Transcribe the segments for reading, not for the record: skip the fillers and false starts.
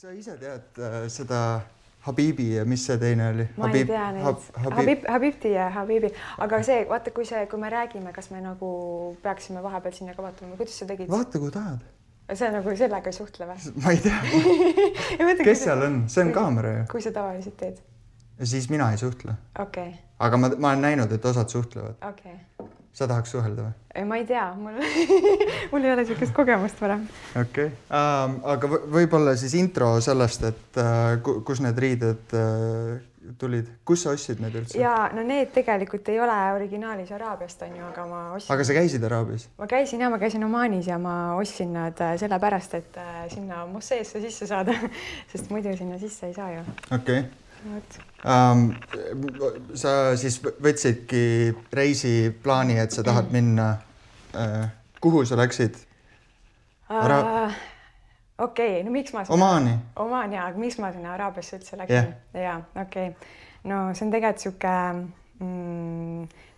Sa ise tead seda Habibi ja mis see teine oli? Ma ei tea neid. Habibti ja Habibi. Aga see, vaata, kui me räägime, kas me nagu peaksime vahepeal sinna ka vaatama, kuidas sa tegid? Vaata, kui tahad. See nagu sellega ei suhtle või? Ma ei tea. Kes seal on? See on kaamera ju. Kui sa tavaliselt teed? Ja siis mina ei suhtle. Okay. Aga ma olen näinud, et osad suhtlevad. Okay. Sa tahaks suhelda või? Ma ei tea, mul ei ole sellist kogemust varem. Okay. Aga võib-olla siis intro sellest, et kus need riided tulid? Kus sa ostsid need üldse? Ja, no need tegelikult ei ole originaalis Araabiast, on ju, aga ma ostsin... Aga sa käisid Araabias? Ma käisin Omaanis ja ma ostsin nad sellepärast, et sinna mosseesse sisse saada, sest muidu sinna sisse ei saa ju. Okay. Sa siis võtsidki reisiplaani, et sa tahad minna. Kuhu sa läksid? Okei, no miks ma... Omaani? Omaani, aga miks ma sinna Araabiasse üldse läksin? Jaa, okei. No see on tegelikult siuke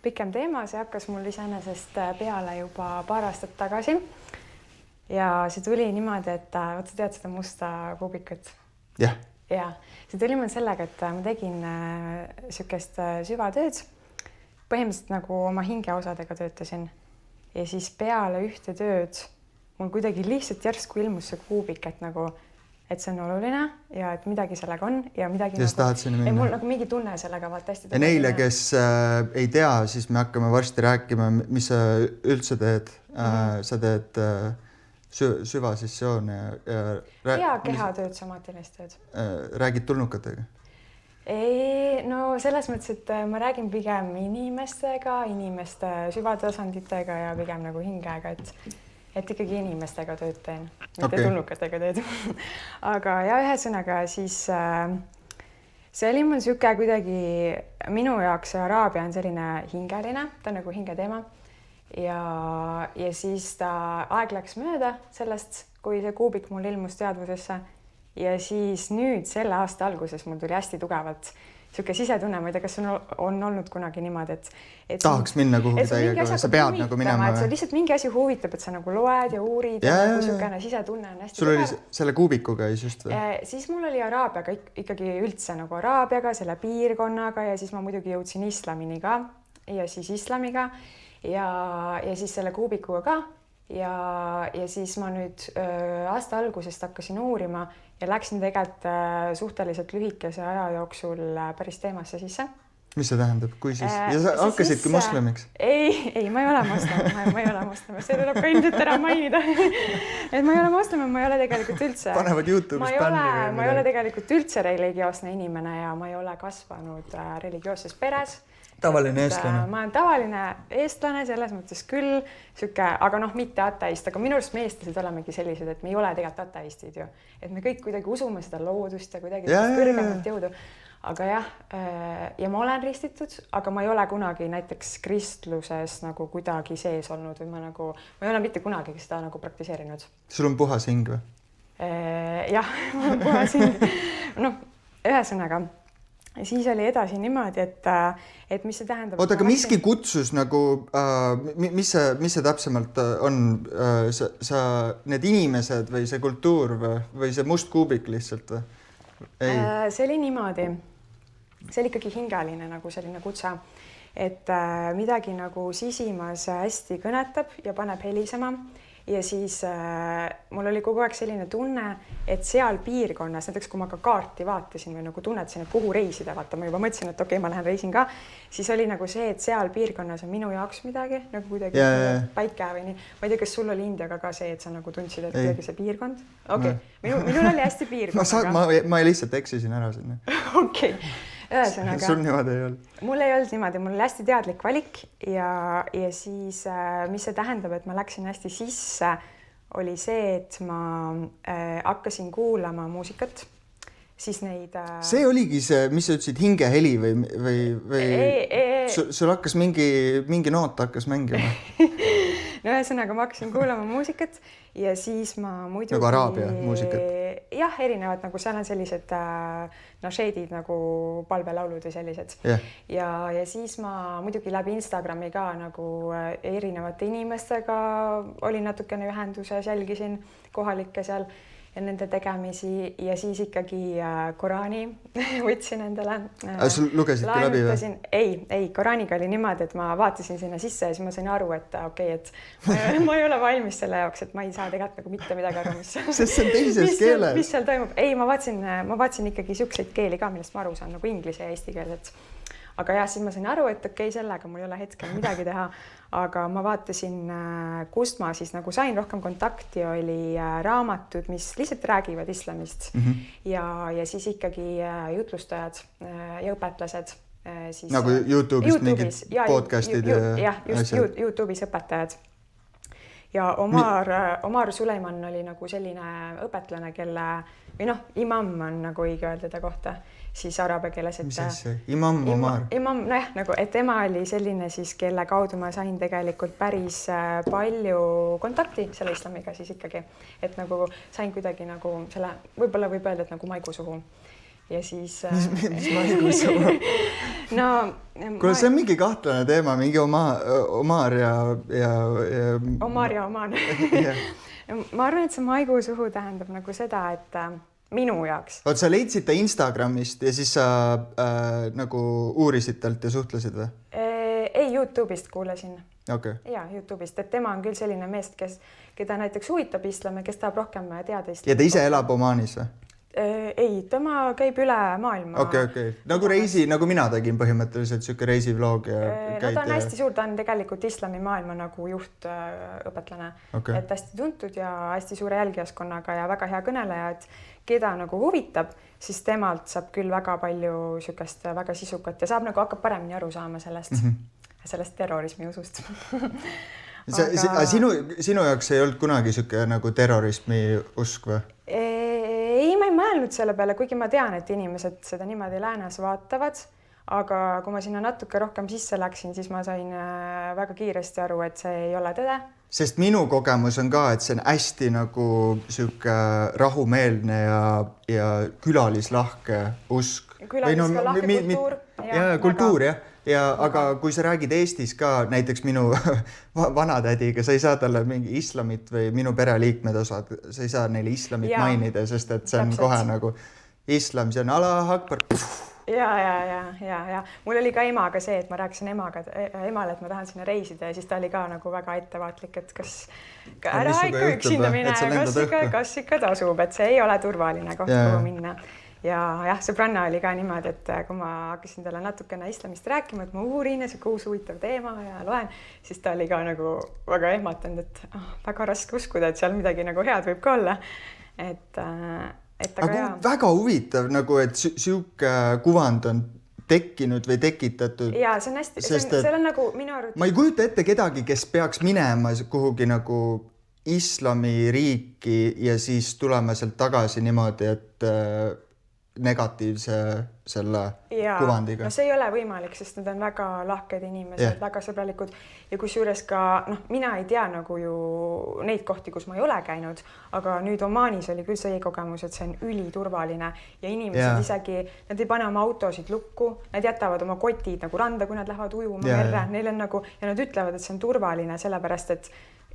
pikem teema, see hakkas mul iseenesest peale juba paar aastat tagasi. Ja see tuli niimoodi, et vaat sa tead seda musta kuubikut? Jah. Ja, see tuli mul sellega, et ma tegin siukest süvatööd. Põhimõtteliselt nagu oma hingeosadega töötasin. Ja siis peale ühte tööd mul kuidagi lihtsalt järsku ilmus see kuubik, et see on oluline ja et midagi sellega on ja midagi ja tahad sinna minna? Mul nagu mingi tunne sellega vaat hästi. Ja neile, kes ei tea, siis me hakkame varsti rääkima, mis sa üldse teed. Sa teed süvasessioone ja kehatööd, somatilist tööd. Räägid tulnukatega? Ei, no selles mõttes, et ma räägin pigem inimestega, inimeste süvatasanditega ja pigem nagu hingega, et ikkagi inimestega tööd teen, mitte tulnukatega tööd. Aga ja ühesõnaga siis see oli mul siuke kuidagi minu jaoks Araabia on selline hingeline, ta on nagu hingeteema. Ja siis aeg läks mööda sellest, kui see kuubik mul ilmus teadvusesse ja siis nüüd selle aasta alguses mul tuli hästi tugevalt siuke sisetunne, ma ei tea, kas on olnud kunagi niimoodi, et tahaks minna kuhugi täiega, sa pead nagu minema. Et lihtsalt mingi asi huvitab, et sa nagu loed ja uurid ja nagu siukene sisetunne on hästi sul tugev. Oli selle kuubikuga siis just või? Siis mul oli Araabiaga ikkagi üldse nagu Araabiaga, selle piirkonnaga ja siis ma muidugi jõudsin islamini ka ja siis islamiga ja siis selle kuubikuga ka ja siis ma nüüd aasta algusest hakkasin uurima ja läksin tegelikult suhteliselt lühikese aja jooksul päris teemasse sisse. Mis see tähendab? Kui siis? Ja sa hakkasidki moslemiks? Ei, ma ei ole moslem, ma ei ole moslem. See tuleb ka ilmselt ära mainida. Et ma ei ole moslem, ma ei ole tegelikult üldse... Panevad YouTube'is bänni. Ma ei ole tegelikult üldse religioosne inimene ja ma ei ole kasvanud religioosses peres. Tavaline eestlane. Ma olen tavaline eestlane selles mõttes küll, aga mitte ateist, aga minu arust me eestlased olemegi sellised, et me ei ole tegelikult ateistid ju. Et me kõik kuidagi usume seda loodust ja kuidagi kõrgemat jõudu. Aga jah, ja ma olen ristitud, aga ma ei ole kunagi näiteks kristluses nagu kuidagi sees olnud või ma ei ole mitte kunagi seda nagu praktiseerinud. Sul on puhas hing või? Jah, mul on puhas hing. Ühesõnaga. Siis oli edasi niimoodi, et mis see tähendab... Oota, aga miski kutsus nagu, mis see täpsemalt on, need inimesed või see kultuur või see must kuubik lihtsalt või? See oli niimoodi, see oli ikkagi hingeline nagu selline kutse, et midagi nagu sisimas hästi kõnetab ja paneb helisema. Ja siis mul oli kogu aeg selline tunne, et seal piirkonnas, näiteks kui ma ka kaarti vaatasin või nagu tunnetasin, et kuhu reisida, vaata, ma juba mõtlesin, et okei, ma lähen reisin ka, siis oli nagu see, et seal piirkonnas on minu jaoks midagi, nagu kuidagi päike või nii. Ma ei tea, kas sul oli Indiaga ka see, et sa nagu tundsid, et kuidagi see piirkond? Okei, minul oli hästi piirkonnaga. Ma lihtsalt eksisin ära sinna. Okei. Ühesõnaga, sul niimoodi ei olnud? Mul ei olnud niimoodi, mul oli hästi teadlik valik ja siis, mis see tähendab, et ma läksin hästi sisse, oli see, et ma hakkasin kuulama muusikat, siis neid... See oligi see, mis sa ütlesid, hingeheli või sul hakkas mingi noot hakkas mängima? No ühesõnaga, ma hakkasin kuulama muusikat ja siis ma muidugi... Nagu Araabia muusikat? Jah, erinevad, nagu seal on sellised nasheedid nagu palvelaulud või sellised. Ja siis ma muidugi läbi Instagrami ka nagu erinevate inimestega olin natukene ühenduses, jälgisin kohalikke seal ja nende tegemisi ja siis ikkagi Koraani võtsin endale. Sul lugesidki läbi või? Ei, Koraaniga oli niimoodi, et ma vaatasin sinna sisse ja siis ma sain aru, et et ma ei ole valmis selle jaoks, et ma ei saa tegelikult nagu mitte midagi aru, sest see on teises keeles. Mis seal toimub? Ei, ma vaatasin ikkagi siukseid keeli ka, millest ma aru saan, nagu inglise ja eesti keeled. Aga jah, siis ma sain aru, et sellega mul ei ole hetkel midagi teha, aga ma vaatasin, kust ma siis nagu sain rohkem kontakti, oli raamatud, mis lihtsalt räägivad islamist ja siis ikkagi jutlustajad ja õpetlased. Siis, nagu YouTube'ist mingid podcastid ja just YouTube'is õpetajad. Ja Omar Suleiman oli nagu selline õpetlane, kelle või imam on nagu õige öelda ta kohta, siis araabia keeles, et mis asja? Imam Omar? Imam, nagu, et tema oli selline siis, kelle kaudu ma sain tegelikult päris palju kontakti selle islamiga siis ikkagi, et nagu sain kuidagi nagu selle, võib-olla võib öelda, et nagu maigusuhu. Ja siis... Mis maigusuhu? No... Kuule, see on mingi kahtlane teema, mingi Omar ja... Omar ja Oman. Ma arvan, et see maigusuhu tähendab nagu seda, et minu jaoks. Oot, sa leidsid ta Instagramist ja siis sa nagu uurisid talt ja suhtlesid või? Ei, YouTube'ist kuulasin. Okay. Ja, YouTube'ist, et tema on küll selline meest, keda näiteks huvitab islam ja kes tahab rohkem teada islam. Ja ta ise elab Omanis või? Ei, tema käib üle maailma. Okay. Nagu reisi, nagu mina tegin põhimõtteliselt siuke reisivlog ja ta on hästi suur, ta on tegelikult islami maailma nagu juht õpetlane. Okay. Et hästi tuntud ja hästi suure jälgijaskonnaga ja väga hea kõneleja, et keda nagu huvitab, siis temalt saab küll väga palju siukest väga sisukat ja saab nagu hakkab paremini aru saama sellest terrorismi usust. Sinu jaoks ei olnud kunagi siuke nagu terrorismi usk või? Ei, ma ei mõelnud selle peale, kuigi ma tean, et inimesed seda niimoodi läänes vaatavad, aga kui ma sinna natuke rohkem sisse läksin, siis ma sain väga kiiresti aru, et see ei ole tõde. Sest minu kogemus on ka, et see on hästi nagu siuke rahumeelne ja külalislahke usk. Külalislahke kultuur. Ja kultuur, jah. Aga kui sa räägid Eestis ka näiteks minu vanatädiga, sa ei saa talle mingi islamit või minu pereliikmed osad, sa ei saa neile islamit mainida, sest et see on kohe nagu islam, see on Allah Akbar. Ja. Mul oli ka emaga see, et ma rääkisin emale, et ma tahan sinna reisida ja siis ta oli ka nagu väga ettevaatlik, et kas ära ikka üksinda mine, kas ikka tasub, et see ei ole turvaline koht, kuhu minna. Ja jah, sõbranna oli ka niimoodi, et kui ma hakkasin talle natukene islamist rääkima, et ma uurin ja see uus huvitav teema ja loen, siis ta oli ka nagu väga ehmatanud, et väga raske uskuda, et seal midagi nagu head võib ka olla. Aga väga huvitav, nagu, et siuke kuvand on tekkinud või tekitatud. Ja see on hästi, see on nagu minu arvates... Ma ei kujuta ette kedagi, kes peaks minema kuhugi nagu islamiriiki ja siis tulema sealt tagasi niimoodi, et negatiivse selle kuvandiga. No see ei ole võimalik, sest need on väga lahked inimesed, väga sõbralikud ja kusjuures ka, mina ei tea nagu ju neid kohti, kus ma ei ole käinud, aga nüüd Omanis oli küll see kogemus, et see on üliturvaline ja inimesed isegi, nad ei pane oma autosid lukku, nad jätavad oma kotid nagu randa, kui nad lähevad ujuma merre, neil on nagu, ja nad ütlevad, et see on turvaline, sellepärast, et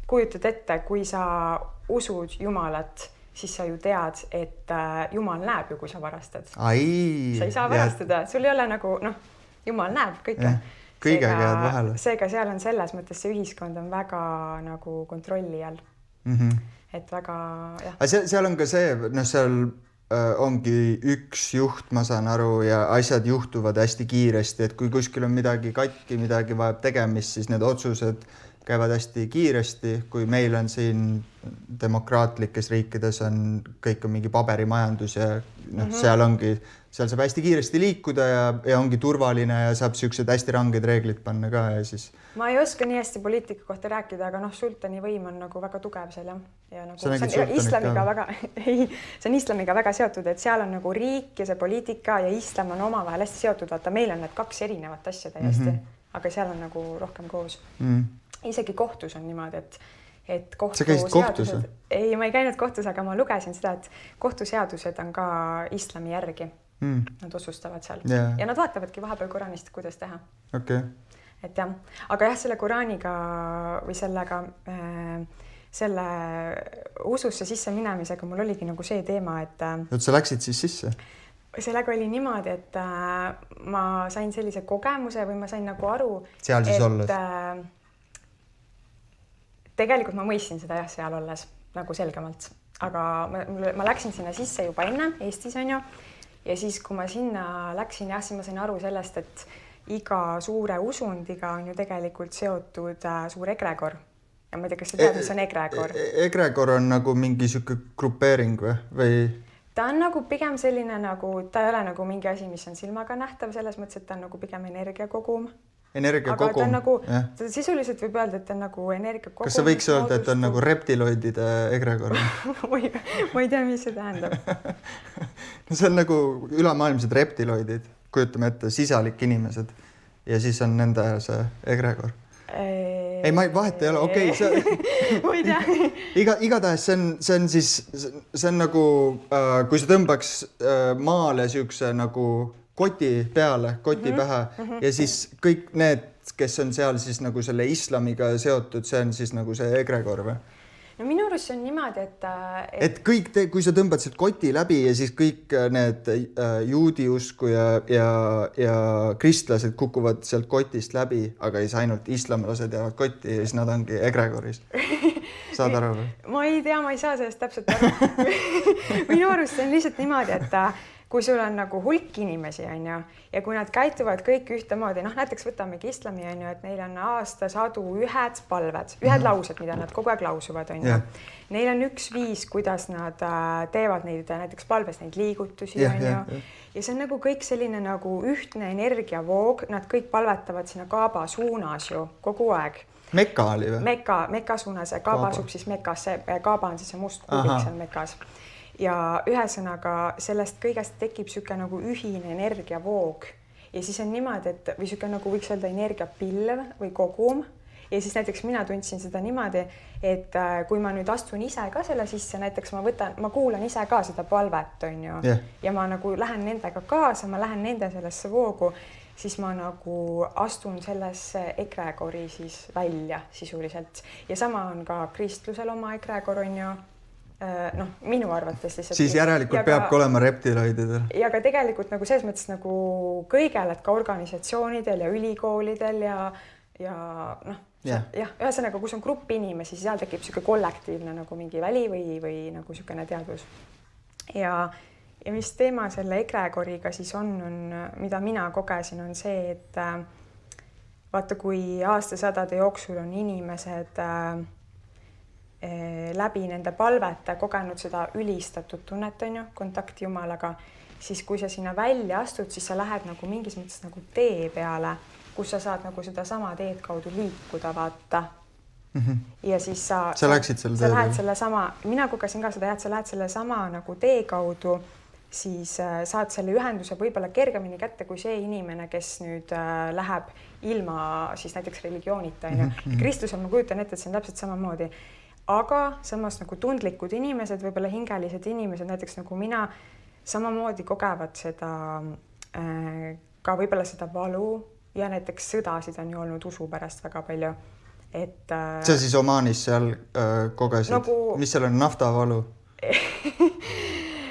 kujutad ette, kui sa usud Jumalat, siis sa ju tead, et Jumal näeb ju, kui sa varastad. Sa ei saa varastada, sul ei ole nagu, Jumal näeb kõike. Kõigega jääd vahele. Seega seal on selles mõttes see ühiskond on väga nagu kontrolli all. Et väga, jah. Aga seal on ka see, seal ongi üks juht, ma saan aru, ja asjad juhtuvad hästi kiiresti, et kui kuskil on midagi katki, midagi vajab tegemist, siis need otsused käivad hästi kiiresti, kui meil on siin demokraatlikes riikides on kõik on mingi paberimajandus ja seal saab hästi kiiresti liikuda ja ongi turvaline ja saab siuksed hästi ranged reeglid panna ka ja siis... Ma ei oska nii hästi poliitika kohta rääkida, aga sultani võim on nagu väga tugev seal ja nagu see on islamiga väga seotud, et seal on nagu riik ja see poliitika ja islam on omavahel hästi seotud, vaata meil on need kaks erinevat asja täiesti, aga seal on nagu rohkem koos. Isegi kohtus on niimoodi, et Sa käisid kohtus? Ei, ma ei käinud kohtus, aga ma lugesin seda, et kohtuseadused on ka islami järgi. Nad otsustavad seal. Ja nad vaatavadki vahepeal Koranist, kuidas teha. Okay. Et jah, aga jah, selle Koraniga või sellega selle ususse sisse minemisega mul oligi nagu see teema, et sa läksid siis sisse? Sellega oli niimoodi, et ma sain sellise kogemuse või ma sain nagu aru, seal siis olles? Tegelikult ma mõistsin seda jah, seal olles nagu selgemalt, aga ma läksin sinna sisse juba enne Eestis on ju ja siis, kui ma sinna läksin, jah, siis ma sain aru sellest, et iga suure usundiga on ju tegelikult seotud suur egregor. Ja ma ei tea, kas sa tead, mis on egregor? Egregor on nagu mingi siuke grupeering või? Ta on nagu pigem selline nagu, ta ei ole nagu mingi asi, mis on silmaga nähtav selles mõttes, et ta on nagu pigem energiakogum. Energiakogum? Aga ta on nagu, ta sisuliselt võib öelda, et ta on nagu energiakogum. Kas sa võiks öelda, et on nagu reptiloidide egregor? Ma ei tea, mis see tähendab. No see on nagu ülemaailmsed reptiloidid, kujutame ette, sisalik inimesed ja siis on nende see egregor. Ei, ma vahet ei ole, okei, igatahes see on siis, see on nagu, kui sa tõmbaks maale siukse nagu koti peale, koti pähe ja siis kõik need, kes on seal siis nagu selle islamiga seotud, see on siis nagu see egregor või? No minu arust see on niimoodi, et kõik kui sa tõmbad sealt koti läbi ja siis kõik need juudi usku ja kristlased kukuvad sealt kotist läbi, aga siis ainult islamlased jäävad kotti ja siis nad ongi egregoris. Saad aru või? Ma ei tea, ma ei saa sellest täpselt aru. Minu arust see on lihtsalt niimoodi, et kui sul on nagu hulk inimesi on ju, ja kui nad käituvad kõik ühtemoodi, noh näiteks võtamegi islami on ju, et neil on aastasadu ühed palved, ühed laused, mida nad kogu aeg lausuvad on ju. Neil on üks viis, kuidas nad teevad neid näiteks palves neid liigutusi on ju. Ja see on nagu kõik selline nagu ühtne energiavoog, nad kõik palvetavad sinna Kaaba suunas ju kogu aeg. Mekka oli või? Mekka suunas ja Kaaba asub siis Mekkas, Kaaba on siis see must kuubik seal Mekkas. Ja ühesõnaga sellest kõigest tekib siuke nagu ühine energiavoog ja siis on niimoodi, et või siuke nagu võiks öelda energiapilv või kogum ja siis näiteks mina tundsin seda niimoodi, et kui ma nüüd astun ise ka selle sisse, näiteks ma kuulan ise ka seda palvet on ju ja ma nagu lähen nendega kaasa, ma lähen nende sellesse voogu, siis ma nagu astun sellesse egregori siis välja sisuliselt ja sama on ka kristlusel oma egregor on ju. Noh, minu arvates lihtsalt. Siis järelikult peabki olema reptiloididel. Ja ka tegelikult nagu selles mõttes nagu kõigel, et ka organisatsioonidel ja ülikoolidel ja noh, ühesõnaga, kus on grupp inimesi, siis seal tekib siuke kollektiivne nagu mingi väli või nagu siukene teadvus. Ja mis teema selle egregoriga siis on, mida mina kogesin, on see, et vaata, kui aastasadade jooksul on inimesed läbi nende palvete kogenud seda ülistatud tunnet on ju, kontakti Jumalaga, siis kui sa sinna välja astud, siis sa lähed nagu mingis mõttes nagu tee peale, kus sa saad nagu seda sama teed kaudu liikuda, vaata. Ja siis sa läksid selle tee lähed selle sama, mina kogesin ka seda, et sa lähed selle sama nagu tee kaudu, siis saad selle ühenduse võib-olla kergemini kätte kui see inimene, kes nüüd läheb ilma siis näiteks religioonita on ju. Kristlusel ma kujutan ette, et see on täpselt samamoodi. Aga samas nagu tundlikud inimesed, võib-olla hingelised inimesed, näiteks nagu mina, samamoodi kogevad seda ka võib-olla seda valu ja näiteks sõdasid on ju olnud usu pärast väga palju. Et, sa siis Omaanis seal kogesid? Nagu... Mis seal on, naftavalu?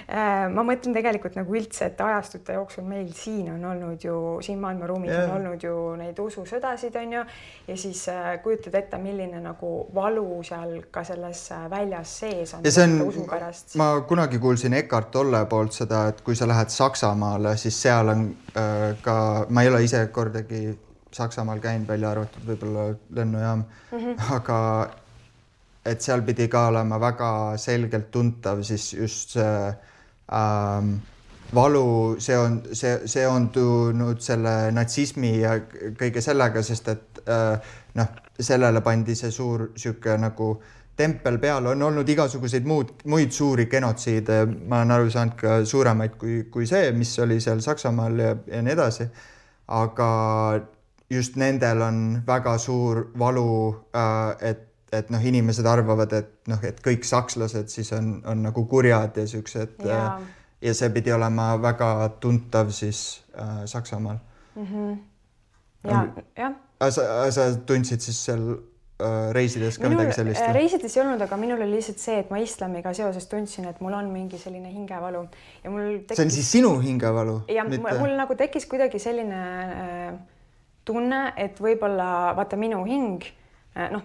Ma mõtlen tegelikult nagu üldse, et ajastute jooksul meil siin on olnud ju, siin maailmaruumis on olnud ju neid ususõdasid on ju ja siis kujutad ette, milline nagu valu seal ka selles väljas sees on. Ja see on, usu pärast. Ma kunagi kuulsin Eckhart Tolle poolt seda, et kui sa lähed Saksamaale, siis seal on ka, ma ei ole ise kordagi Saksamaal käinud, välja arvatud võib-olla lennujaam, aga et seal pidi ka olema väga selgelt tuntav siis just see valu, see on tulnud selle natsismi ja kõige sellega, sest et sellele pandi see suur siuke nagu tempel peale, on olnud igasuguseid muid suuri genotsiide, ma olen aru saanud ka suuremaid kui see, mis oli seal Saksamaal ja nii edasi, aga just nendel on väga suur valu, et inimesed arvavad, et kõik sakslased siis on nagu kurjad ja siuksed ja see pidi olema väga tuntav siis Saksamaal. Ja. Sa tundsid siis seal reisides ka midagi sellist? Reisides ei olnud, aga minul oli lihtsalt see, et ma islamiga seoses tundsin, et mul on mingi selline hingevalu ja mul tekkis... See on siis sinu hingevalu? Ja mul nagu tekkis kuidagi selline tunne, et võib-olla vaata minu hing,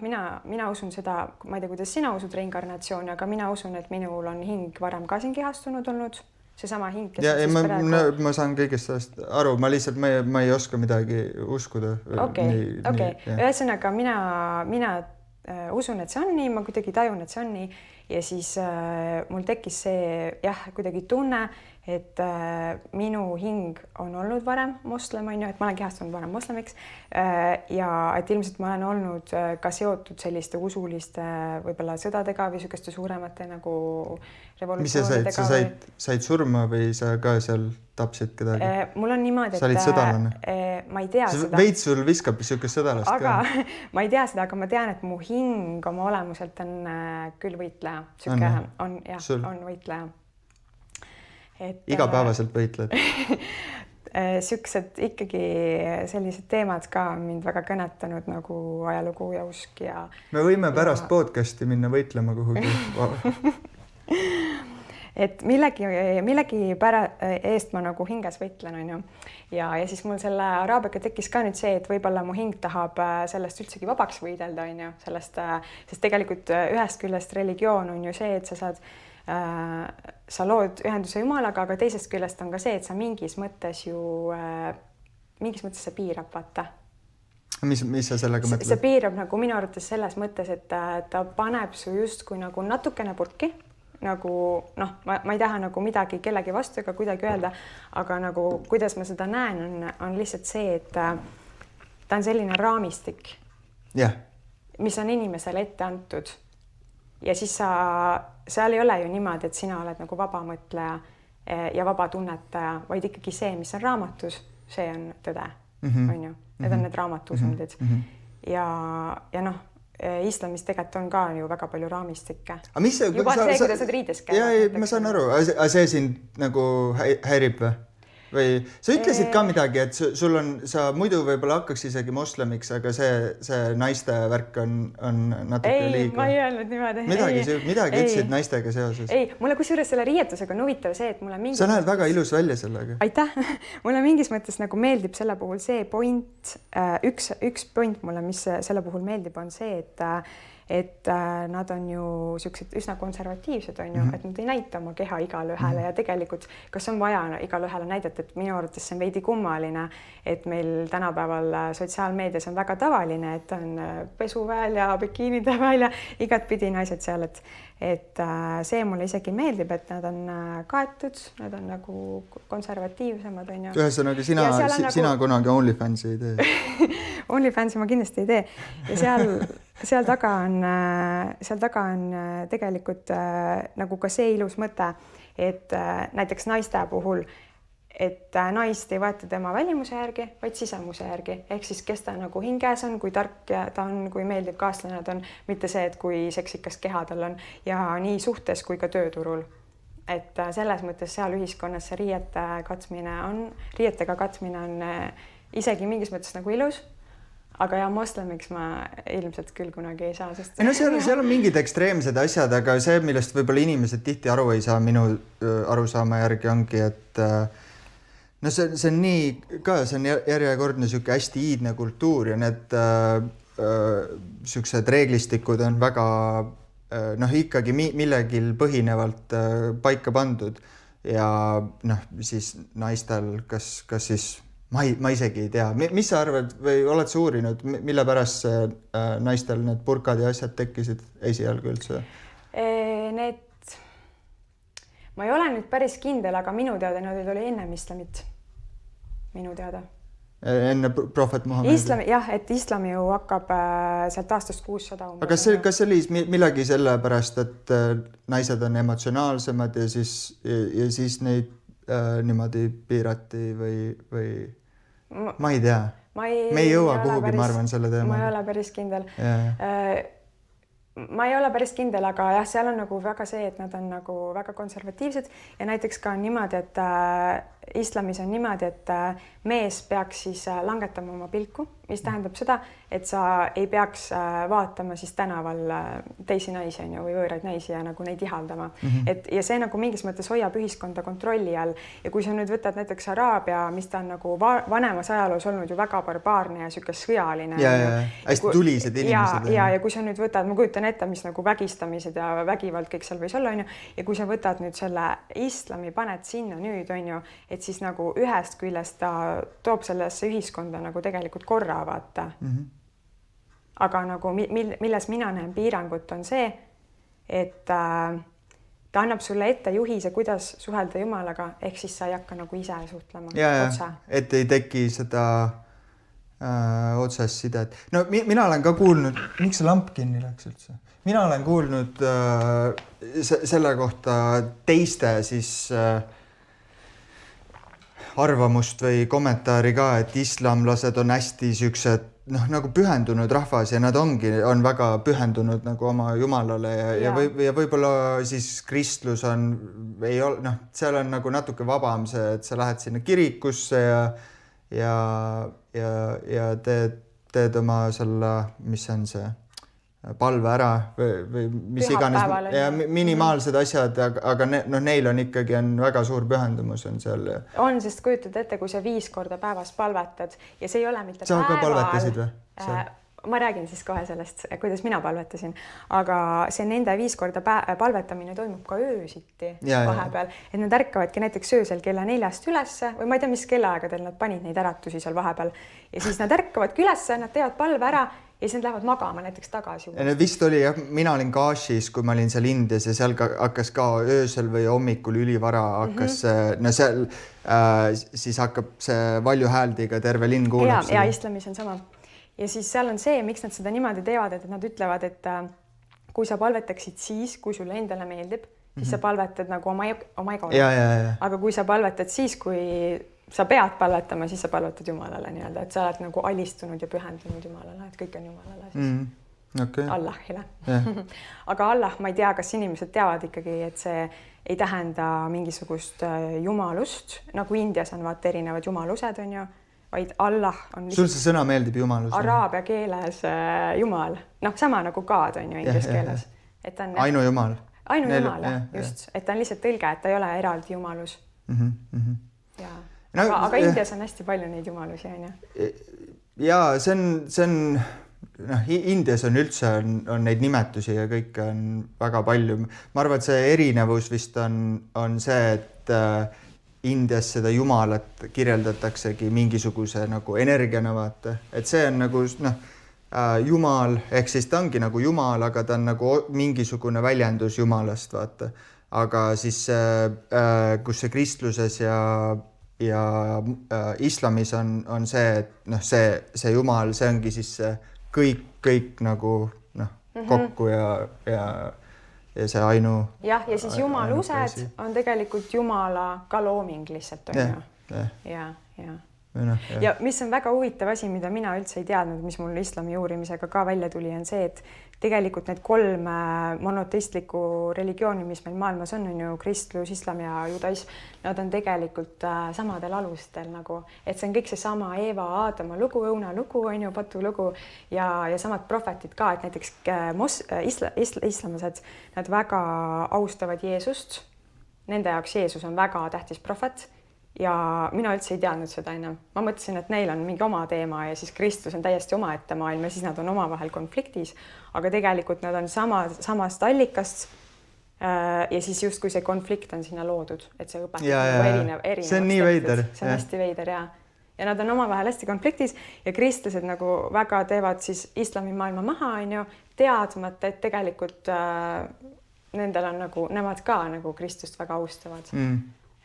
mina usun seda, ma ei tea, kuidas sina usud reinkarnatsiooni, aga mina usun, et minul on hing varem ka siin kehastunud olnud. Seesama hing, kes ja, ma saan kõigest sellest aru, ma lihtsalt ma ei oska midagi uskuda. Okei. Ühesõnaga mina usun, et see on nii, ma kuidagi tajun, et see on nii ja siis mul tekkis see kuidagi tunne, et minu hing on olnud varem moslem, et ma olen kehastunud varem moslemiks ja et ilmselt ma olen olnud ka seotud selliste usuliste võib-olla sõdadega või sükeste suuremate nagu revolutsioonidega. Mis sa said surma või sa ka seal tapsid kedagi? Mul on niimoodi, sa olid sõdalane? Ma ei tea seda. Veits sul viskab sükest sõdalast aga, ka. Ma ei tea seda, aga ma tean, et mu hing oma olemuselt on küll võitleja. On võitleja. Igapäevaselt võitled? Süksed ikkagi sellised teemad ka mind väga kõnetanud nagu ajalugu ja usk ja... Me võime pärast podcasti minna võitlema kuhugi. Et millegi eest ma nagu hinges võitlen, on ju. Ja siis mul selle araabiaga tekkis ka nüüd see, et võib-olla mu hing tahab sellest üldsegi vabaks võidelda, on ju. Sest tegelikult ühest küljest religioon on ju see, et sa lood ühenduse Jumalaga, aga teisest küljest on ka see, et sa mingis mõttes see piirab, vaata. Mis sa sellega mõtled? See piirab nagu minu arvates selles mõttes, et ta paneb su justkui nagu natukene purki, nagu ma ei taha nagu midagi kellegi vastu ega kuidagi öelda, aga nagu kuidas ma seda näen, on lihtsalt see, et ta on selline raamistik, mis on inimesele ette antud. Ja siis seal ei ole ju niimoodi, et sina oled nagu vaba mõtleja ja vaba tunnetaja, vaid ikkagi see, mis on raamatus, see on tõde, on ju. Need on need raamatusundid. Ja islamis tegelikult on ka ju väga palju raamistikke. Juba see, kuidas nad riides käivad. Ma saan aru, aga see sind nagu häirib või? Või sa ütlesid ka midagi, et sa muidu võib-olla hakkaks isegi moslemiks, aga see naiste värk on natuke liiga. Ei, ma ei öelnud niimoodi. Midagi ütlesid naistega seoses. Ei, mulle kusjuures selle riietusega on huvitav see, et mulle mingis... Sa näed väga ilus välja sellega. Aitäh! Mulle mingis mõttes nagu meeldib selle puhul see point, üks point mulle, mis selle puhul meeldib, on see, et nad on ju siuksed üsna konservatiivsed, on ju, et nad ei näita oma keha igale ühele ja tegelikult kas on vaja igale ühele näidata, et minu arvates see on veidi kummaline, et meil tänapäeval sotsiaalmeedias on väga tavaline, et on pesuväel ja bikiinide väel ja igatpidi naised seal, et see mulle isegi meeldib, et nad on kaetud, nad on nagu konservatiivsemad, on ju. Ühesõnaga, sina kunagi OnlyFansi ei tee? OnlyFansi ma kindlasti ei tee ja seal taga on tegelikult nagu ka see ilus mõte, et näiteks naiste puhul, et naist ei võeta tema välimuse järgi, vaid sisemuse järgi. Ehk siis, kes ta nagu hinges on, kui tark ta on, kui meeldiv kaaslane ta on, mitte see, et kui seksikas keha tal on ja nii suhtes kui ka tööturul. Et selles mõttes seal ühiskonnas see riietega katmine on isegi mingis mõttes nagu ilus. Aga ja moslemiks ma ilmselt küll kunagi ei saa, sest... Seal on mingid ekstreemsed asjad, aga see, millest võib-olla inimesed tihti aru ei saa, minu arusaama järgi ongi, et see on nii ka, see on järjekordne siuke hästi iidne kultuur ja need siuksed reeglistikud on väga ikkagi millegil põhinevalt paika pandud ja siis naistel, kas siis ma isegi ei tea. Mis sa arvad või oled sa uurinud, mille pärast naistel need purkad ja asjad tekkisid esialgu üldse? Ma ei ole nüüd päris kindel, aga minu teada nad oli ennem islamit. Minu teada. Enne prohvet Muhamed? Jah, et islam ju hakkab sealt aastast 600. Aga kas see oli millegi selle pärast, et naised on emotsionaalsemad ja siis neid niimoodi piirati või ma ei tea. Me ei jõua kuhugi, ma arvan, selle teema. Ma ei ole päris kindel. Ma ei ole päris kindel, aga jah, seal on nagu väga see, et nad on nagu väga konservatiivsed ja näiteks ka on niimoodi, islamis on niimoodi, et mees peaks siis langetama oma pilku, mis tähendab seda, et sa ei peaks vaatama siis tänaval teisi naisi on ju, või võõraid naisi ja nagu neid ihaldama. Et ja see nagu mingis mõttes hoiab ühiskonda kontrolli all ja kui sa nüüd võtad näiteks Araabia, mis ta on nagu vanemas ajaloos olnud ju väga barbaarne ja siuke sõjaline. Ja, hästi tulised inimesed. Ja kui sa nüüd võtad, ma kujutan ette, mis nagu vägistamised ja vägivald kõik seal võis olla on ju, ja kui sa võtad nüüd selle islami, paned sinna nüüd on ju, et siis nagu ühest küljest ta toob sellesse ühiskonda nagu tegelikult korra vaata. Aga nagu milles mina näen piirangut on see, et ta annab sulle ette juhise, kuidas suhelda Jumalaga, ehk siis sa ei hakka nagu ise suhtlema otsa. Et ei teki seda otsest sidet. No mina olen ka kuulnud, miks see lamp kinni läks üldse? Mina olen kuulnud selle kohta teiste siis arvamust või kommentaari ka, et islamlased on hästi siuksed nagu pühendunud rahvas ja nad on väga pühendunud nagu oma Jumalale ja võib-olla siis kristlus ei ole, seal on nagu natuke vabam see, et sa lähed sinna kirikusse ja teed oma selle, mis on see palve ära või mis iganes ja minimaalsed asjad, aga neil on ikkagi väga suur pühendumus on seal. On, sest kujutad ette, kui sa 5 korda päevas palvetad ja see ei ole mitte sa ka palvetasid või? Ma räägin siis kohe sellest, kuidas mina palvetasin, aga see nende 5 korda palvetamine toimub ka öösiti vahepeal, et nad ärkavadki näiteks öösel kella 4 ülesse või ma ei tea, mis kellaaegadel nad panid neid äratusi seal vahepeal ja siis nad ärkavadki ülesse, nad teevad palve ära ja siis nad lähevad magama näiteks tagasi. Vist oli jah, mina olin Kashis, kui ma olin seal Indias ja seal hakkas ka öösel või hommikul ülivara hakkas, seal siis hakkab see valju hääldiga terve linn kuulab. Ja islamis on sama. Ja siis seal on see, miks nad seda niimoodi teevad, et nad ütlevad, et kui sa palvetaksid siis, kui sulle endale meeldib, siis sa palvetad nagu oma egole. Aga kui sa palvetad siis, kui sa pead palvetama, siis sa palvetad Jumalale nii-öelda, et sa oled nagu alistunud ja pühendunud Jumalale, et kõik on Jumalale siis. Allahile. Aga Allah, ma ei tea, kas inimesed teavad ikkagi, et see ei tähenda mingisugust jumalust, nagu Indias on vaata erinevad jumalused on ju, vaid Allah on sul see sõna meeldib jumalus? Araabia keeles Jumal. Sama nagu God on ju inglise keeles. Ainu Jumal. Ainu Jumal, just. Et ta on lihtsalt tõlge, et ta ei ole eraldi jumalus. Aga Indias on hästi palju neid jumalusi, on ju? Ja see on Indias on üldse on neid nimetusi ja kõik on väga palju. Ma arvan, et see erinevus vist on see, et Indias seda Jumalat kirjeldataksegi mingisuguse nagu energiana vaata. Et see on nagu Jumal, ehk siis ta ongi nagu Jumal, aga ta on nagu mingisugune väljendus Jumalast vaata. Aga siis kus see kristluses ja islamis on see, et see Jumal, see ongi siis kõik nagu kokku ja see ainu. Ja siis jumalused on tegelikult Jumala ka looming lihtsalt on ju. Ja mis on väga huvitav asi, mida mina üldse ei teadnud, mis mul islami uurimisega ka välja tuli, on see, et tegelikult need 3 monoteistlikku religiooni, mis meil maailmas on ju kristlus, islam ja judaism, nad on tegelikult samadel alustel nagu, et see on kõik see sama Eeva, Aadama lugu, õuna lugu, on ju, patu lugu ja samad prohvetid ka, et näiteks islamlased, nad väga austavad Jeesust, nende jaoks Jeesus on väga tähtis prohvet ja mina üldse ei teadnud seda enam. Ma mõtlesin, et neil on mingi oma teema ja siis kristlus on täiesti omaette maailm ja siis nad on omavahel konfliktis, aga tegelikult nad on samast allikast ja siis justkui see konflikt on sinna loodud, et see õpetab erinev. See on nii veider. See on hästi veider ja nad on omavahel hästi konfliktis ja kristlased nagu väga teevad siis islami maailma maha, on ju, teadmata, et tegelikult nendel on nagu, nemad ka nagu Kristust väga austavad.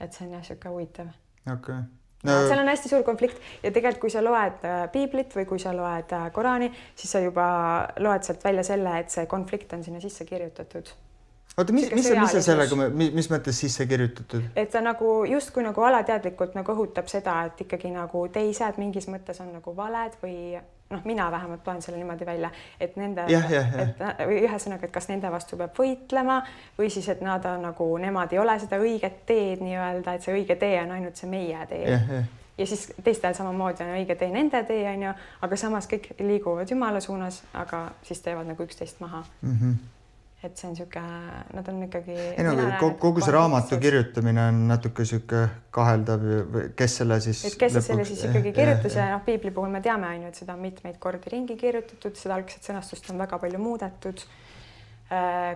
Et see on jah siuke huvitav. Okay. Seal on hästi suur konflikt ja tegelikult kui sa loed piiblit või kui sa loed Korani, siis sa juba loed sealt välja selle, et see konflikt on sinna sisse kirjutatud. Oota, mis see sellega, mis mõttes sisse kirjutatud? Et ta nagu justkui nagu alateadlikult nagu õhutab seda, et ikkagi nagu teised mingis mõttes on nagu valed või noh, mina vähemalt loen selle niimoodi välja, et nende, et ühesõnaga, et kas nende vastu peab võitlema või siis, et nad on nagu, nemad ei ole seda õiget teed nii-öelda, et see õige tee on ainult see meie tee. Ja siis teistel samamoodi on õige tee nende tee, on ju, aga samas kõik liiguvad Jumala suunas, aga siis teevad nagu üksteist maha. Et see on siuke, nad on ikkagi... Kogu see raamatu kirjutamine on natuke siuke kaheldav, kes selle siis... Et kes selle siis ikkagi kirjutas ja piibli puhul me teame ainult seda mitmeid kordi ringi kirjutatud, seda algset sõnastust on väga palju muudetud.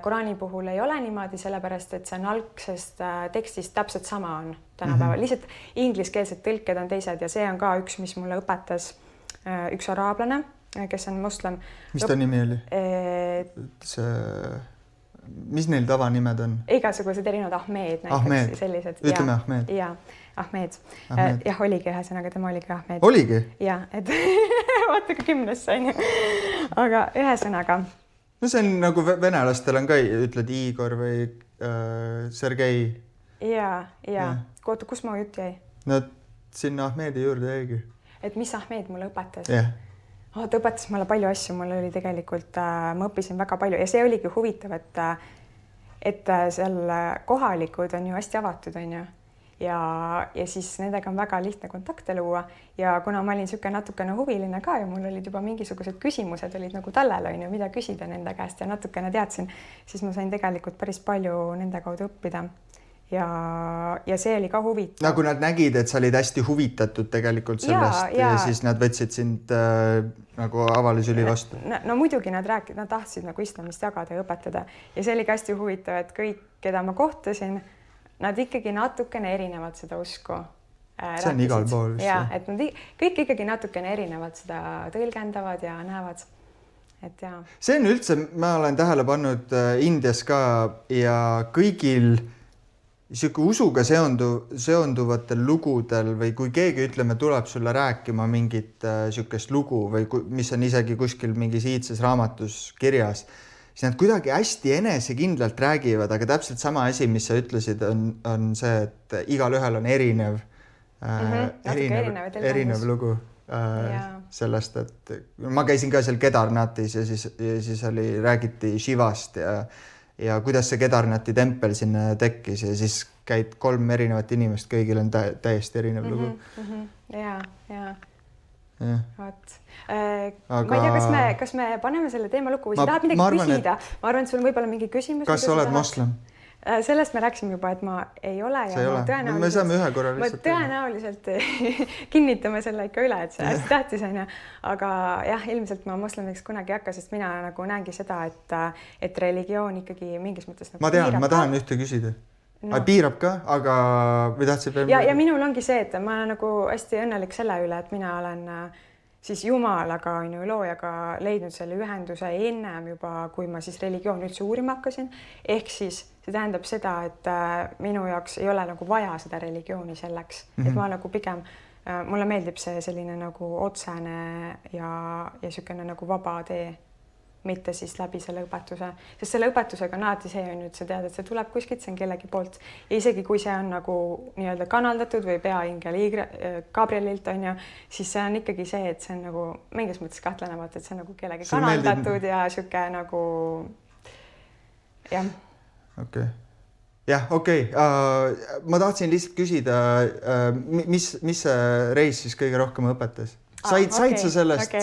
Koraani puhul ei ole niimoodi, sellepärast, et see on algsest tekstist täpselt sama on tänapäeval. Lihtsalt ingliskeelsed tõlked on teised ja see on ka üks, mis mulle õpetas üks araablane, kes on moslem. Mis ta nimi oli? Mis neil tavanimed on? Igasugused erinevad Ahmed näiteks. Sellised. Ütleme Ahmed. Ja, Ahmed. Jah, oligi ühesõnaga, tema oligi Ahmed. Oligi? Ja, et vaata ka 10 on ju. Aga ühesõnaga. No see on nagu venelastel on ka, ütled Igor või Sergei. Ja. Koota, kus ma jutt jäi? No sinna Ahmedi juurde jäigi. Et mis Ahmed mulle õpetas? Jah. Ta õpetas mulle palju asju, mul oli tegelikult, ma õppisin väga palju ja see oligi huvitav, et seal kohalikud on ju hästi avatud, on ju. Ja siis nendega on väga lihtne kontakte luua ja kuna ma olin siuke natukene huviline ka ja mul olid juba mingisugused küsimused olid nagu tallel, on ju, mida küsida nende käest ja natukene teadsin, siis ma sain tegelikult päris palju nende kaudu õppida. Ja see oli ka huvitav. Nagu nad nägid, et sa olid hästi huvitatud tegelikult sellest ja siis nad võtsid sind nagu avalisüli vastu. No muidugi nad tahtsid nagu islamist jagada ja õpetada ja see oli ka hästi huvitav, et kõik, keda ma kohtasin, nad ikkagi natukene erinevad seda usku. See on igal pool. Ja, et nad kõik ikkagi natukene erinevad seda tõlgendavad ja näevad. Et ja. See on üldse, ma olen tähele pannud Indias ka ja kõigil siuke usuga seonduvatel lugudel või kui keegi ütleme, tuleb sulle rääkima mingit siukest lugu või mis on isegi kuskil mingis iidses raamatus kirjas, siis nad kuidagi hästi enesekindlalt räägivad, aga täpselt sama asi, mis sa ütlesid, on see, et igal ühel on erinev lugu sellest, et ma käisin ka seal Kedarnatis ja siis räägiti Shivast ja kuidas see Kedarnati tempel sinna tekkis ja siis käid 3 erinevat inimest, kõigil on täiesti erinev lugu. Ja. Vaat. Ma ei tea, kas me paneme selle teema lukku või sa tahad midagi küsida? Ma arvan, et sul on võib-olla mingi küsimus. Kas sa oled moslem? Sellest me rääksime juba, et ma ei ole ja me saame ühe korra lihtsalt. Tõenäoliselt kinnitame selle ikka üle, et see hästi tähtis on ja. Aga jah, ilmselt ma moslemiks kunagi ei hakka, sest mina nagu näengi seda, et religioon ikkagi mingis mõttes nagu ma tahan ühte küsida. Piirab ka, aga või tahtsid veel? Ja minul ongi see, et ma olen nagu hästi õnnelik selle üle, et mina olen siis Jumalaga, loojaga leidnud selle ühenduse ennem juba, kui ma siis religiooni üldse uurima hakkasin. Ehk siis see tähendab seda, et minu jaoks ei ole nagu vaja seda religiooni selleks. Et ma nagu pigem, mulle meeldib see selline nagu otsene ja sükene nagu vaba tee, mitte siis läbi selle õpetuse. Sest selle õpetusega on alati see, et sa tead, et see tuleb kuskilt, see on kellegi poolt. Ja isegi kui see on nagu nii-öelda kanaldatud või peaingel Gabrielilt on ju, siis see on ikkagi see, et see on nagu mingis mõttes kahtlenevat, et see on nagu kellegi kanaldatud ja süke nagu jah. Okei. Jah, okei. Ma tahtsin lihtsalt küsida, mis see reis siis kõige rohkem õpetas? Said sa sellest?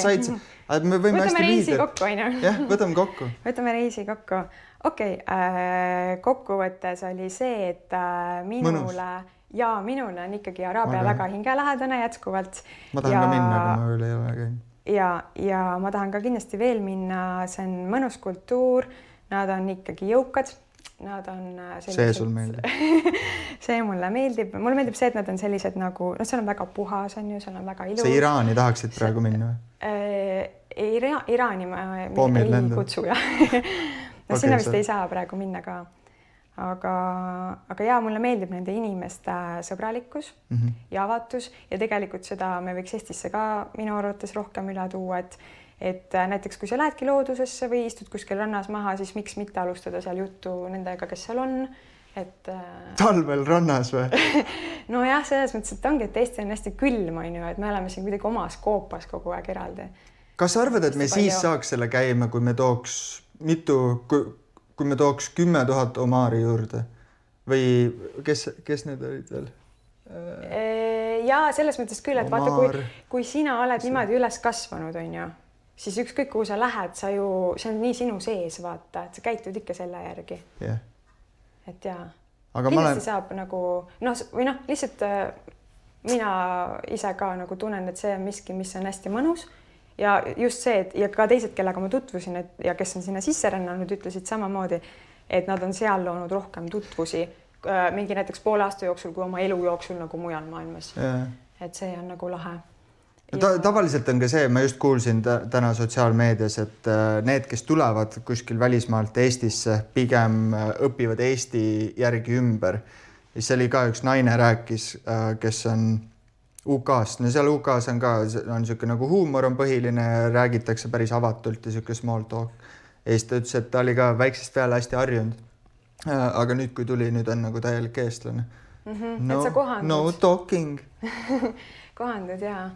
Võtame reisi kokku, on ju? Jah, võtame kokku. Võtame reisi kokku. Okei, kokkuvõttes oli see, et minule on ikkagi Araabia väga hingelähedane jätkuvalt. Ma tahan ka minna, aga ma veel ei ole käinud. Ja ma tahan ka kindlasti veel minna, see on mõnus kultuur, nad on ikkagi jõukad. Nad on sellised... See sul meeldib? See mulle meeldib. Mulle meeldib see, et nad on sellised nagu, seal on väga puhas, on ju, seal on väga ilus. See Iraani tahaksid praegu minna või? Iraani ma ei kutsu, jah. Sinna vist ei saa praegu minna ka. Aga jaa, mulle meeldib nende inimeste sõbralikkus ja avatus ja tegelikult seda me võiks Eestisse ka minu arvates rohkem üle tuua, et näiteks kui sa lähedki loodusesse või istud kuskil rannas maha, siis miks mitte alustada seal juttu nendega, kes seal on. Talvel rannas või? No jah, selles mõttes, et ongi, et Eesti on hästi külm, on ju, et me oleme siin kuidagi omas koopas kogu aeg eraldi. Kas sa arvad, et me siis saaks selle käima, kui me tooks kui me tooks 10 000 omaari juurde? Või kes need olid veel? Ja selles mõttes küll, et vaata, kui sina oled niimoodi üles kasvanud, on ju, siis ükskõik kuhu sa lähed, see on nii sinu sees, vaata, et sa käitud ikka selle järgi. Yeah. Et jaa. Kindlasti saab nagu, lihtsalt mina ise ka nagu tunnen, et see on miski, mis on hästi mõnus ja just see, et ja ka teised, kellega ma tutvusin ja kes on sinna sisse rännanud, ütlesid samamoodi, et nad on seal loonud rohkem tutvusi mingi näiteks poole aasta jooksul kui oma elu jooksul nagu mujal maailmas. Yeah. Et see on nagu lahe. Tavaliselt on ka see, ma just kuulsin täna sotsiaalmeedias, et need, kes tulevad kuskil välismaalt Eestisse, pigem õpivad Eesti järgi ümber. Ja see oli ka üks naine rääkis, kes on UK-st. No seal UK-s on ka niisugune nagu huumor on põhiline, räägitakse päris avatult ja niisugune small talk. Eesti ütles, et ta oli ka väiksest peale hästi harjunud. Aga nüüd, kui tuli, nüüd on nagu täielik eestlane. Et sa kohandud. No talking. Kohandud, jaa.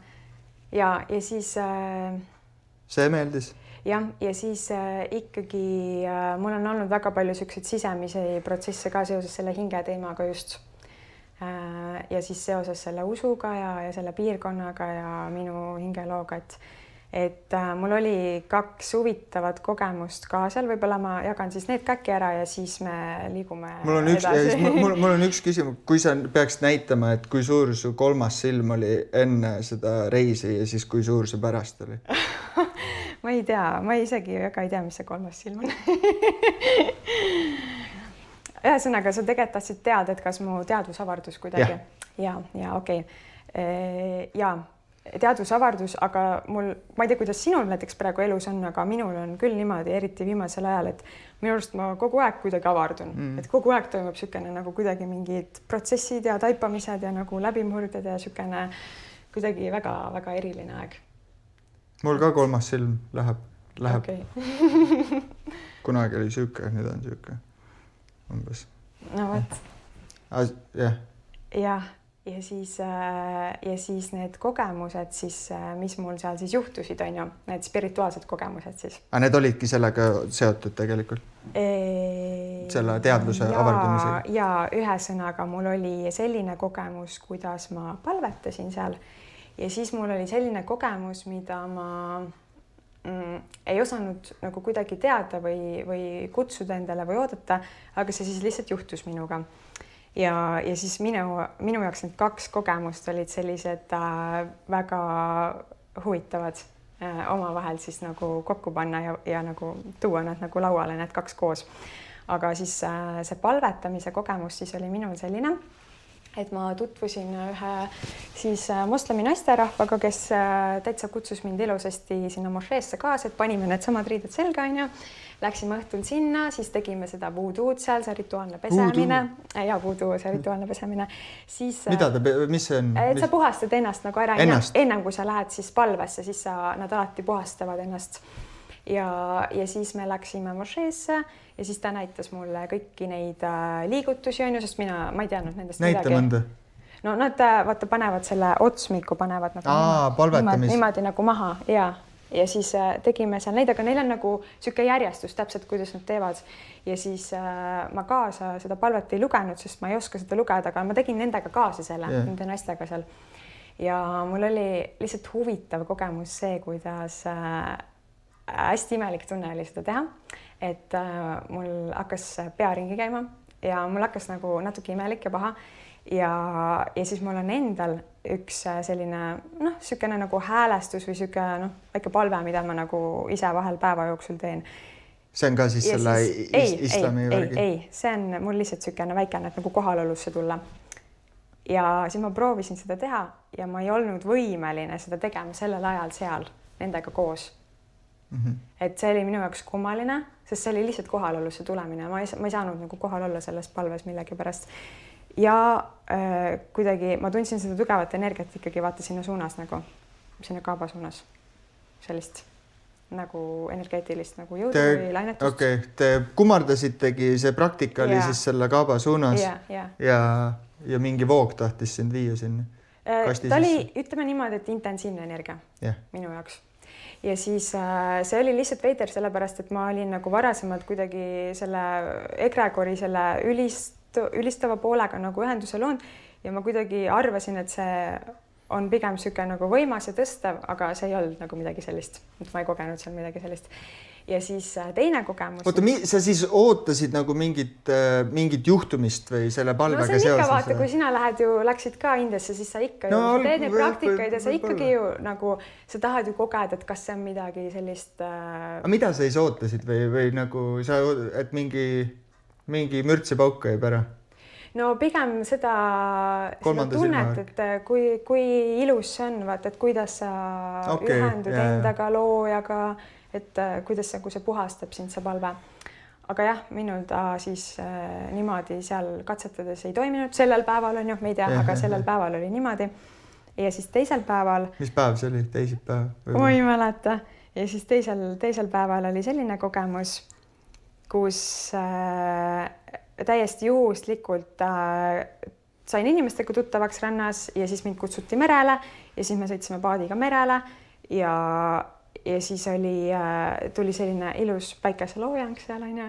Ja siis see meeldis. Ja siis ikkagi mul on olnud väga palju selliseid sisemisi protsesse ka seoses selle hinge teemaga just. Ja siis seoses selle usuga ja selle piirkonnaga ja minu hingelooga, et mul oli 2 huvitavat kogemust ka seal, võib-olla ma jagan siis need käki ära ja siis me liigume edasi. Mul on üks küsimus, kui sa peaksid näitama, et kui suur su 3. silm oli enne seda reisi ja siis kui suur see pärast oli? Ma ei tea, ma isegi väga ei tea, mis see 3. silm on. Ühesõnaga, sa tegelikult tahtsid teada, et kas mu teadvusavardus kuidagi? Ja, okei. Ja teadvusavardus, aga ma ei tea, kuidas sinul näiteks praegu elus on, aga minul on küll niimoodi, eriti viimasel ajal, et minu arust ma kogu aeg kuidagi avardun, et kogu aeg toimub niisugune nagu kuidagi mingid protsessid ja taipamised ja nagu läbimurded ja niisugune kuidagi väga-väga eriline aeg. Mul ka 3. silm läheb. Okay. Kunagi oli niisugune, nüüd on niisugune umbes. No võt. Jah. Jah. Ja siis need kogemused, siis, mis mul seal siis juhtusid, on ju, need spirituaalsed kogemused siis. Aga need olidki sellega seotud tegelikult? Selle teadvuse avardumisega? Ja ühesõnaga mul oli selline kogemus, kuidas ma palvetasin seal ja siis mul oli selline kogemus, mida ma ei osanud nagu kuidagi teada või kutsuda endale või oodata, aga see siis lihtsalt juhtus minuga. Ja siis minu jaoks need 2 kogemust olid sellised väga huvitavad omavahel siis nagu kokku panna ja nagu tuua nad nagu lauale, need 2 koos. Aga siis see palvetamise kogemus siis oli minul selline, et ma tutvusin ühe siis moslemi naisterahvaga, kes täitsa kutsus mind ilusasti sinna mošeesse kaasa, et panime need samad riided selga, on ju. Läksime õhtul sinna, siis tegime seda voodoo'd seal, see rituaalne pesemine. Ja voodoo, see rituaalne pesemine. Siis, mis see on? Et sa puhastad ennast nagu ära ennem kui sa lähed siis palvesse, siis nad alati puhastavad ennast. Ja siis me läksime mošeesse ja siis ta näitas mulle kõiki neid liigutusi, on ju, sest ma ei teadnud nendest midagi. Näita mõnda? No nad vaata panevad selle otsmiku, panevad nagu niimoodi nagu maha ja siis tegime seal neid, aga neil on nagu siuke järjestus täpselt, kuidas nad teevad. Ja siis ma kaasa seda palvet ei lugenud, sest ma ei oska seda lugeda, aga ma tegin nendega kaasa selle, nende naistega seal. Ja mul oli lihtsalt huvitav kogemus see, kuidas hästi imelik tunne oli seda teha, et mul hakkas pea ringi käima ja mul hakkas nagu natuke imelik ja paha ja siis mul on endal üks selline niisugune nagu häälestus või niisugune väike palve, mida ma nagu ise vahel päeva jooksul teen. See on ka siis ja selle islami värgi? Ei, see on mul lihtsalt niisugune väikene, et nagu kohalolusse tulla. Ja siis ma proovisin seda teha ja ma ei olnud võimeline seda tegema sellel ajal seal nendega koos. Et see oli minu jaoks kummaline, sest see oli lihtsalt kohalolusse tulemine. Ma ei saanud nagu kohal olla selles palves millegi pärast. Ja kuidagi ma tundsin seda tugevat energiat ikkagi vaata sinna suunas nagu, sinna kaaba suunas. Sellist nagu energeetilist nagu jõudu või lainetust. Okei, te kummardasitegi, see praktika oli siis selle kaaba suunas ja mingi voog tahtis sind viia sinna. Ta oli, ütleme niimoodi, et intensiivne energia minu jaoks. ja siis see oli lihtsalt veider, sellepärast et ma olin nagu varasemalt kuidagi selle egregori selle ülistava poolega nagu ühenduse loonud ja ma kuidagi arvasin, et see on pigem sihuke nagu võimas ja tõstev, aga see ei olnud nagu midagi sellist, et ma ei kogenud seal midagi sellist. Ja siis teine kogemus. Oota, sa siis ootasid nagu mingit juhtumist või selle palvega seoses? No see on ikka, vaata, kui sina läksid ka Indiasse, siis sa ikka ju teed neid praktikaid ja sa ikkagi ju nagu, sa tahad ju kogeda, et kas see on midagi sellist... Aga mida sa siis ootasid või nagu sa, et mingi mürts ja pauk käib ära? No pigem seda tunnet, et kui ilus see on, vaata, et kuidas sa ühendud endaga loojaga, et kuidas see puhastab sind see palve. Aga jah, minul ta siis niimoodi seal katsetades ei toiminud. Sellel päeval on ju, me ei tea, aga sellel päeval oli niimoodi. Ja siis teisel päeval... Mis päev see oli? Teisipäev? Ma ei mäleta. Ja siis teisel päeval oli selline kogemus, kus täiesti juhuslikult sain inimestega tuttavaks rannas ja siis mind kutsuti merele ja siis me sõitsime paadiga merele ja siis tuli selline ilus päikeseloojang seal on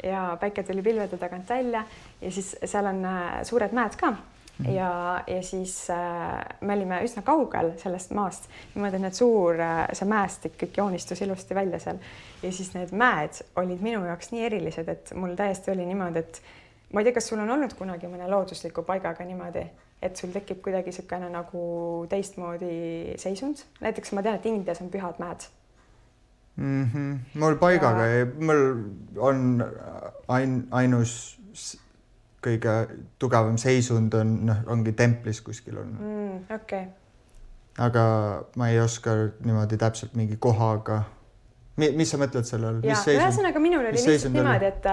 ja päike tuli pilvede tagant välja ja siis seal on suured mäed ka ja siis me olime üsna kaugel sellest maast. Niimoodi need see mäestik kõik joonistus ilusti välja seal ja siis need mäed olid minu jaoks nii erilised, et mul täiesti oli niimoodi, et ma ei tea, kas sul on olnud kunagi mõne loodusliku paigaga niimoodi, et sul tekib kuidagi sükene nagu teistmoodi seisund. Näiteks ma tean, et Indias on pühad mäed. Mul paigaga mul on ainus kõige tugevam seisund ongi templis kuskil olnud. Okay. Aga ma ei oska niimoodi täpselt mingi kohaga. Mis sa mõtled sellel? Ühesõnaga minul oli lihtsalt niimoodi, et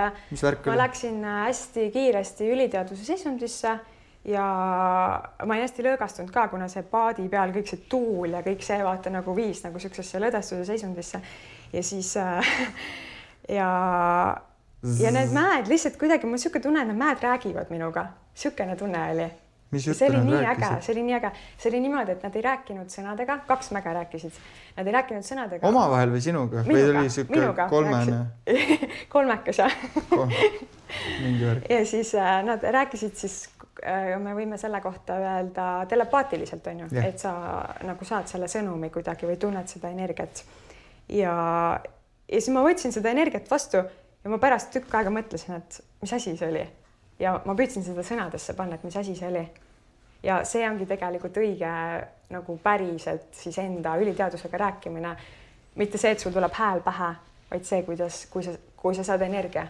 ma läksin hästi kiiresti üliteadvuse seisundisse ja ma olin hästi lõõgastunud ka, kuna see paadi peal kõik see tuul ja kõik see vaata nagu viis nagu siuksesse lõdvestuse seisundisse ja siis ja need mäed lihtsalt kuidagi mul siuke tunne, et need mäed räägivad minuga. Siukene tunne oli. See oli nii äge, see oli niimoodi, et nad ei rääkinud sõnadega, 2 mäge rääkisid. Nad ei rääkinud sõnadega. Omavahel või sinuga? Või oli siuke kolmene? Kolmekas, jah. Mingi värk. Ja siis nad rääkisid siis, me võime selle kohta öelda telepaatiliselt, on ju, et sa nagu saad selle sõnumi kuidagi või tunned seda energiat. Ja siis ma võtsin seda energiat vastu ja ma pärast tükk aega mõtlesin, et mis asi see oli. Ja ma püüdsin seda sõnadesse panna, et mis asi see oli. Ja see ongi tegelikult õige nagu päriselt siis enda üliteadusega rääkimine. Mitte see, et sul tuleb hääl pähe, vaid see, kui sa saad energia.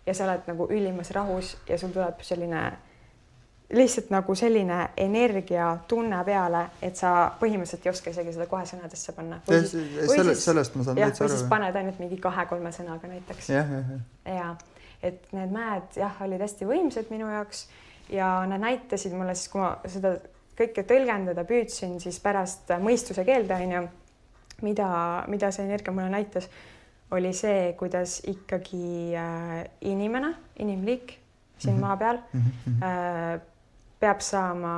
Ja sa oled nagu ülimas rahus ja sul tuleb lihtsalt nagu selline energia tunne peale, et sa põhimõtteliselt ei oska isegi seda kohe sõnadesse panna. Sellest ma saan või siis paned ainult mingi 2-3 sõnaga näiteks. Ja. Et need mäed olid hästi võimsad minu jaoks ja nad näitasid mulle siis, kui ma seda kõike tõlgendada püüdsin, siis pärast mõistuse keelde, mida see energia mulle näitas, oli see, kuidas ikkagi inimliik siin maa peal peab saama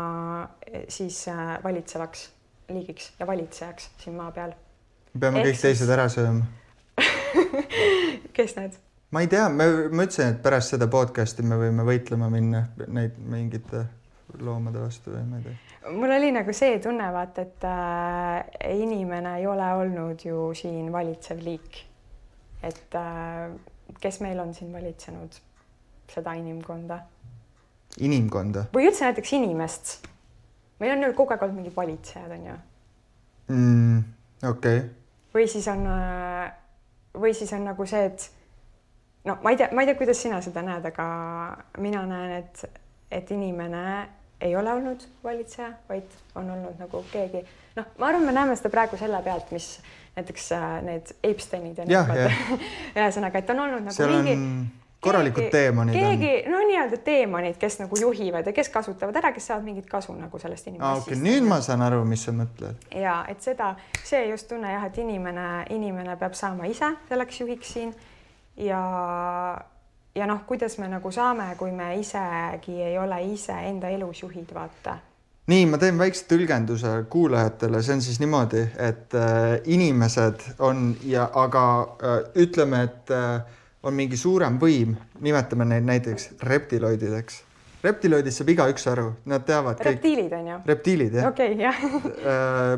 siis valitsevaks liigiks ja valitsejaks siin maa peal. Peame kõik teised ära sööma. Kes need? Ma ei tea, ma ütlesin, et pärast seda podcasti me võime võitlema minna neid mingite loomade vastu või ma ei tea. Mul oli nagu see tunne, vaat, et inimene ei ole olnud ju siin valitsev liik. Et kes meil on siin valitsenud seda inimkonda? Inimkonda? Või üldse näiteks inimest. Meil on kogu aeg olnud mingid valitsejad, on ju? Okay. Või siis on nagu see, et no ma ei tea, kuidas sina seda näed, aga mina näen, et inimene ei ole olnud valitseja, vaid on olnud nagu keegi. No, ma arvan, me näeme seda praegu selle pealt, mis näiteks need Epsteinid ja ühesõnaga, et on olnud nagu seal mingi... korralikud teemonid no nii-öelda teemonid, kes nagu juhivad ja kes kasutavad ära, kes saavad mingit kasu nagu sellest inimesest. Okay, nüüd ma saan aru, mis sa mõtled. Ja, et see just tunne jah, et inimene peab saama ise selleks juhiks siin ja noh, kuidas me nagu saame, kui me isegi ei ole ise enda elus juhid, vaata. Nii, ma teen väikse tõlgenduse kuulajatele, see on siis niimoodi, et inimesed on aga ütleme, et on mingi suurem võim, nimetame neid näiteks reptiloidideks. Reptiloidist saab igaüks aru, nad teavad kõik. Reptiilid on ju? Reptiilid, jah. Okei, jah.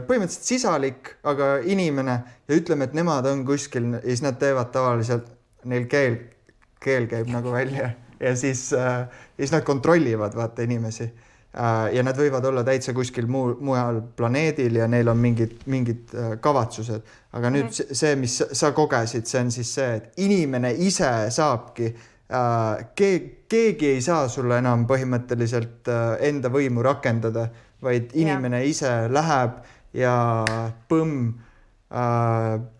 Põhimõtteliselt sisalik, aga inimene ja ütleme, et nemad on kuskil ja siis nad teevad tavaliselt, neil keel käib nagu välja ja siis nad kontrollivad vaata inimesi ja nad võivad olla täitsa kuskil mujal planeedil ja neil on mingid kavatsused. Aga nüüd see, mis sa kogesid, see on siis see, et inimene ise saabki keegi ei saa sulle enam põhimõtteliselt enda võimu rakendada, vaid inimene ise läheb ja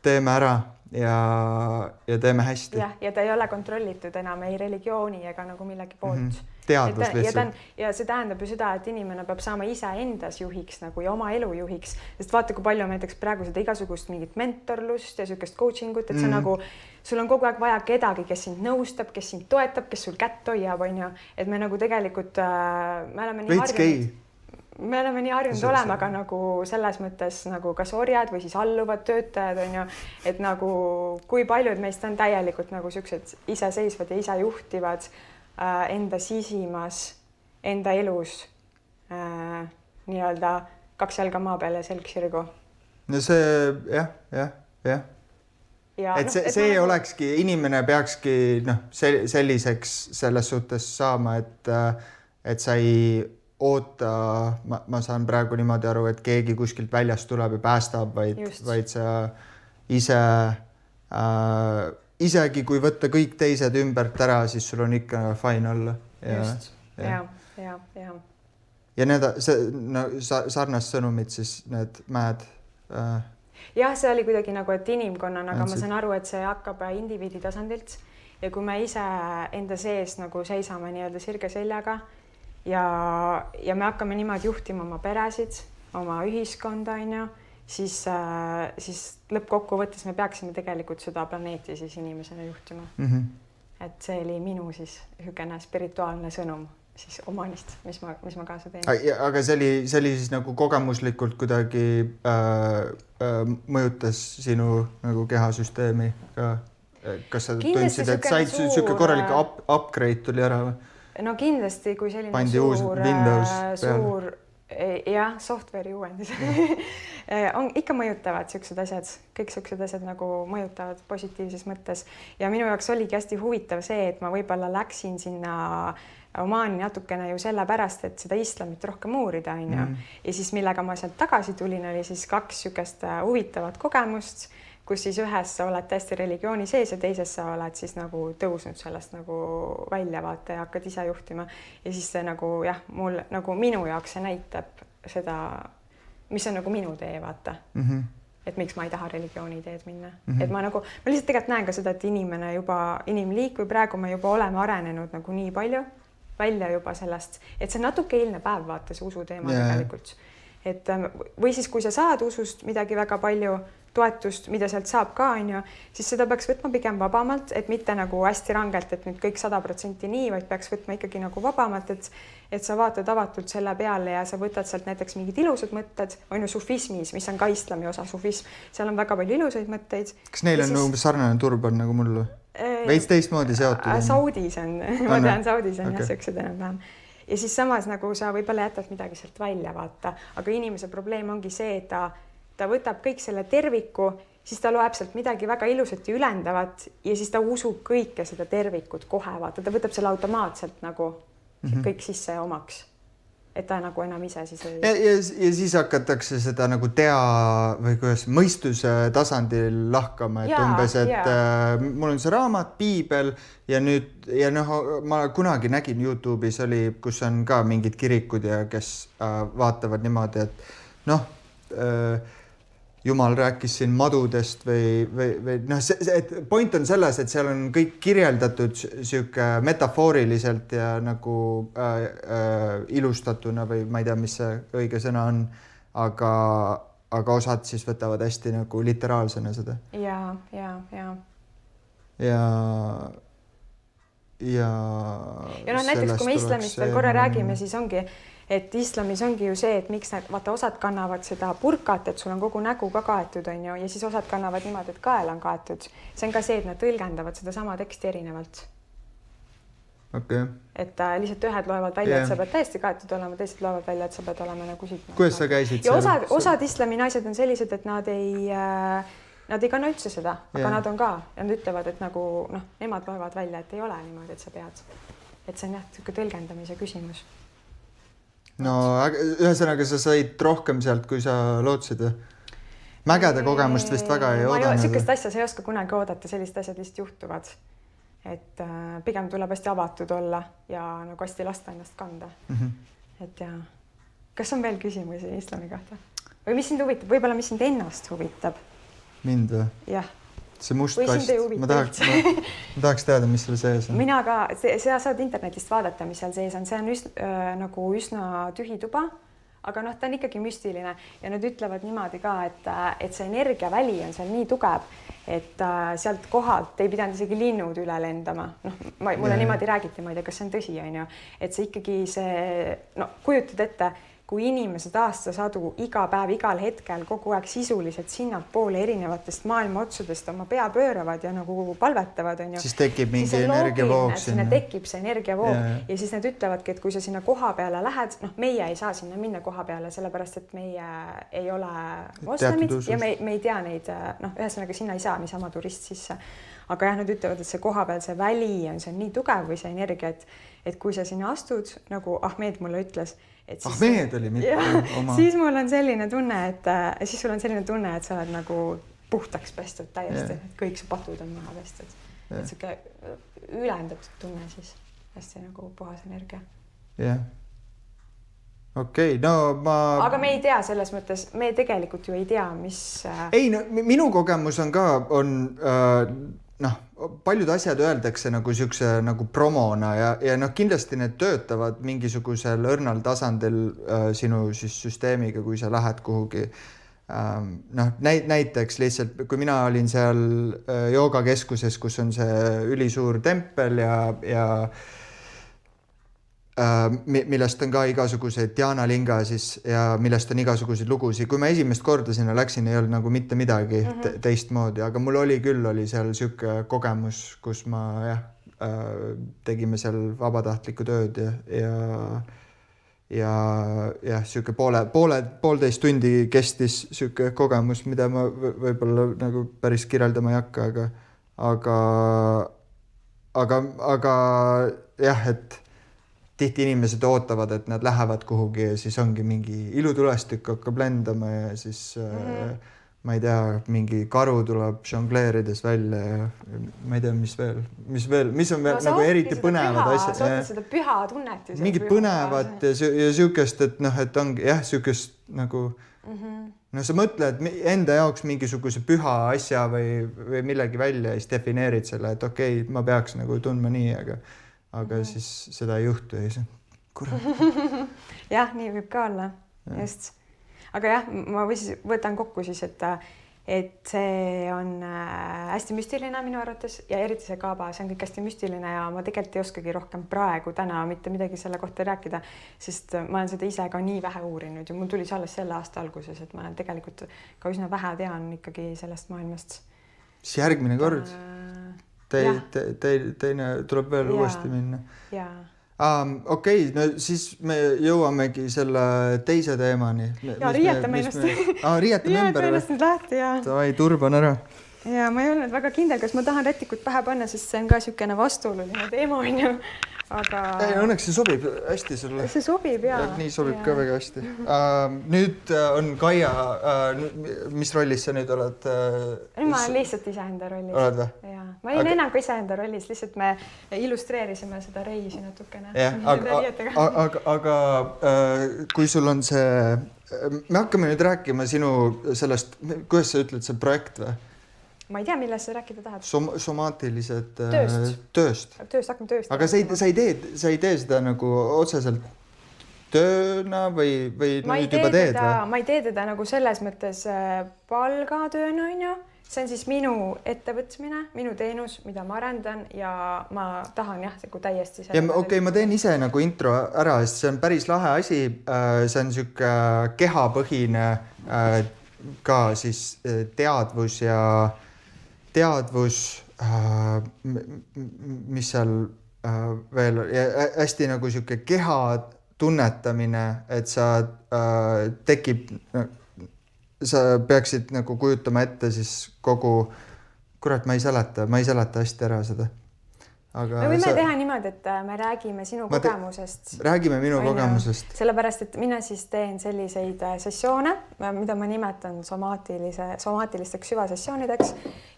teeme ära ja teeme hästi. Ja ta ei ole kontrollitud enam ei religiooni ega nagu millegi poolt. Teadvus lihtsalt. Ja see tähendab ju seda, et inimene peab saama ise endas juhiks nagu ja oma elu juhiks, sest vaata, kui palju on näiteks praegu seda igasugust mingit mentorlust ja sükest coachingut, et see nagu sul on kogu aeg vaja kedagi, kes sind nõustab, kes sind toetab, kes sul kätt hoiab, on ju, et me nagu tegelikult me oleme nii harjunud olema ka nagu selles mõttes nagu kas orjad või siis alluvad töötajad, on ju, et nagu kui paljud meist on täielikult nagu siuksed iseseisvad ja ise juhtivad enda sisimas, enda elus nii-öelda 2 jalga maa peal ja selg sirgu. No see, jah. Et see olekski, inimene peakski selliseks selles suhtes saama, et sa ei oota, ma saan praegu niimoodi aru, et keegi kuskilt väljast tuleb ja päästab, vaid sa ise isegi kui võtta kõik teised ümbert ära, siis sul on ikka fine olla. Just, ja. Ja need sarnast sõnumid siis need mäed. Jah, see oli kuidagi nagu, et inimkonnana, aga ma saan aru, et see hakkab indiviidi tasandilt ja kui me ise enda sees nagu seisame nii-öelda sirge seljaga ja me hakkame niimoodi juhtima oma peresid, oma ühiskonda, on ju, siis lõppkokkuvõttes me peaksime tegelikult seda planeeti siis inimesena juhtima. Et see oli minu siis ühükene spirituaalne sõnum siis omanist, mis ma kaasa teen. Aga see oli siis nagu kogemuslikult kuidagi mõjutas sinu nagu kehasüsteemi ka? Kas sa tundsid, et said süke korralik upgrade tuli ära või? No kindlasti, kui selline pandi suur jah, software'i uuendis ikka mõjutavad siuksed asjad, kõik siuksed asjad nagu mõjutavad positiivses mõttes ja minu jaoks oligi hästi huvitav see, et ma võib-olla läksin sinna Omaani natukene ju sellepärast, et seda islamit rohkem uurida, on ju. Ja siis millega ma sealt tagasi tulin, oli siis 2 sükest huvitavat kogemust, kus siis ühes sa oled täiesti religiooni sees ja teises sa oled siis nagu tõusnud sellest nagu välja vaata ja hakkad ise juhtima. Ja siis see nagu jah, mul nagu minu jaoks see näitab seda, mis on nagu minu tee vaata. Et miks ma ei taha religiooni teed minna. Et ma lihtsalt tegelikult näen ka seda, et inimliik või praegu me juba oleme arenenud nagu nii palju välja juba sellest, et see natuke eilne päev vaata see usu teema tegelikult. Et või siis kui sa saad usust midagi väga palju toetust, mida sealt saab ka, on ju, siis seda peaks võtma pigem vabamalt, et mitte nagu hästi rangelt, et nüüd kõik 100% nii, vaid peaks võtma ikkagi nagu vabamalt, et sa vaatad avatult selle peale ja sa võtad sealt näiteks mingid ilusad mõtted, on ju sufismis, mis on ka islami osa sufism, seal on väga palju ilusaid mõtteid. Kas neil on umbes sarnane turban nagu mul? Veits teistmoodi seotud? Saudis on, ma tean, Saudis on jah siuksed enam-vähem. Ja siis samas nagu sa võib-olla jätad midagi sealt välja vaata, aga inimese probleem ongi see, et ta võtab kõik selle terviku, siis ta loeb sealt midagi väga ilusat ja ülendavat ja siis ta usub kõike seda tervikut kohe, vaata, ta võtab selle automaatselt nagu kõik sisse omaks, et ta nagu enam ise siis ei... Ja siis hakatakse seda nagu või kuidas mõistuse tasandil lahkama, et umbes, et mul on see raamat, piibel ja nüüd, ja ma kunagi nägin YouTube'is oli, kus on ka mingid kirikud ja kes vaatavad niimoodi, et Jumal rääkis siin madudest või point on selles, et seal on kõik kirjeldatud siuke metafooriliselt ja nagu ilustatuna või ma ei tea, mis see õige sõna on, aga osad siis võtavad hästi nagu literaalsena seda. Ja näiteks kui me islamist veel korra räägime, siis ongi, et islamis ongi ju see, et miks nad, vaata, osad kannavad seda purkat, et sul on kogu nägu ka kaetud, on ju, ja siis osad kannavad niimoodi, et kael on kaetud. See on ka see, et nad tõlgendavad seda sama teksti erinevalt. Okay. Et lihtsalt ühed loevad välja, et sa pead täiesti kaetud olema, teised loevad välja, et sa pead olema nagu siit. Kuidas sa käisid ja osad islami naised on sellised, et nad ei kanna üldse seda, aga nad on ka ja nad ütlevad, et nagu nemad loevad välja, et ei ole niimoodi, et sa pead. Et see on jah, tõlgendamise küsimus. No ühesõnaga sa said rohkem sealt, kui sa lootsid või? Mägede kogemust vist väga ei oodanud. Sükest asja sa ei oska kunagi oodata, sellised asjad lihtsalt juhtuvad. Et pigem tuleb hästi avatud olla ja nagu hästi lasta ennast kanda. Et ja, kas on veel küsimusi islami kohta? Või mis sind huvitab? Võib-olla mis sind ennast huvitab? Mind või? Jah. See must kast. Ma tahaks teada, mis seal sees on. Mina ka, sa saad internetist vaadata, mis seal sees on. See on nagu üsna tühi tuba, aga ta on ikkagi müstiline ja nad ütlevad niimoodi ka, et see energiaväli on seal nii tugev, et sealt kohalt ei pidanud isegi linnud üle lendama. Mulle niimoodi räägiti, ma ei tea, kas see on tõsi, on ju, et see ikkagi kujutad ette, kui inimesed aastasadu iga päev, igal hetkel kogu aeg sisuliselt sinnapoole erinevatest maailma otsudest oma pea pööravad ja nagu palvetavad, on ju. Siis tekib mingi energiavoog sinna. Tekib see energiavoog ja siis nad ütlevadki, et kui sa sinna koha peale lähed, meie ei saa sinna minna koha peale, sellepärast, et meie ei ole moslemid ja me ei tea neid, ühesõnaga sinna ei saa niisama turist sisse. Aga jah, nad ütlevad, et see koha peal, see väli on see nii tugev või see energia, et kui sa sinna astud, nagu Ahmed mulle ütles, Ahmed oli mitte oma. Siis mul on selline tunne, et sa oled nagu puhtaks pestud täiesti, et kõik su patud on maha pestud. Et siuke ülendatud tunne siis, hästi nagu puhas energia. Jah. Okei, no Aga me ei tea selles mõttes, me tegelikult ju ei tea, mis... Ei, minu kogemus on ka, paljud asjad öeldakse nagu siukse nagu promona ja kindlasti need töötavad mingisugusel õrnal tasandil sinu siis süsteemiga, kui sa lähed kuhugi. Näiteks lihtsalt, kui mina olin seal joogakeskuses, kus on see ülisuur tempel ja millest on ka igasuguseid Diana Linga siis ja millest on igasuguseid lugusid. Kui ma esimest korda sinna läksin, ei olnud nagu mitte midagi teistmoodi, aga mul oli seal siuke kogemus, kus ma tegime seal vabatahtlikku tööd ja siuke poolteist tundi kestis siuke kogemus, mida ma võib-olla nagu päris kirjeldama ei hakka, aga jah, et tihti inimesed ootavad, et nad lähevad kuhugi ja siis ongi mingi ilutulestik hakkab lendama ja siis ma ei tea, mingi karu tuleb žongleerides välja ja ma ei tea, mis on veel nagu eriti põnevad asjad. Sa ootad seda püha tunnet. Mingi põnevat ja siukest, et ongi jah, siukest nagu sa mõtled enda jaoks mingisuguse püha asja või millegi välja ja siis defineerid selle, et okei, ma peaks nagu tundma nii, aga siis seda ei juhtu ja siis kurat. Jah, nii võib ka olla. Just. Aga jah, ma võtan kokku siis, et see on hästi müstiline minu arvates ja eriti see Kaaba, see on kõik hästi müstiline ja ma tegelikult ei oskagi rohkem praegu täna mitte midagi selle kohta rääkida, sest ma olen seda ise ka nii vähe uurinud ja mul tuli see alles selle aasta alguses, et ma tegelikult ka üsna vähe tean ikkagi sellest maailmast. Siis järgmine kord? Teine tuleb veel uuesti minna. Okei, no siis me jõuamegi selle teise teemani. Riietame ennast. Riietame ümber või? Davai, turban ära. Ja ma ei olnud väga kindel, kas ma tahan rätikut pähe panna, sest see on ka siukene vastuoluline teema, on ju. Aga... Õnneks see sobib hästi sulle. See sobib, jaa. Nii sobib ka väga hästi. Nüüd on Kaia, mis rollis sa nüüd oled? Ma olen lihtsalt iseenda rollis. Oled või? Jaa. Ma olin enam ka iseenda rollis, lihtsalt me illustreerisime seda reisi natukene. Aga kui sul on see... Me hakkame nüüd rääkima sinu sellest, kuidas sa ütled, see projekt või? Ma ei tea, millest sa rääkida tahad. Somaatilised tööst. Hakkame tööst. Aga sa ei tee seda nagu otseselt tööna või nüüd juba teed? Ma ei tee teda nagu selles mõttes palgatööna, on ju. see on siis minu ettevõtmine, minu teenus, mida ma arendan ja ma tahan jah, täiesti ja ma teen ise nagu intro ära, sest see on päris lahe asi. See on siuke kehapõhine ka siis teadvus ja mis seal veel ja hästi nagu siuke keha tunnetamine, et sa tekib sa peaksid nagu kujutama ette siis kogu, kurat, ma ei seleta hästi ära seda. Aga me võime teha niimoodi, et me räägime sinu kogemusest. Räägime minu kogemusest. Sellepärast, et mina siis teen selliseid sessioone, mida ma nimetan somaatilisteks süvasessioonideks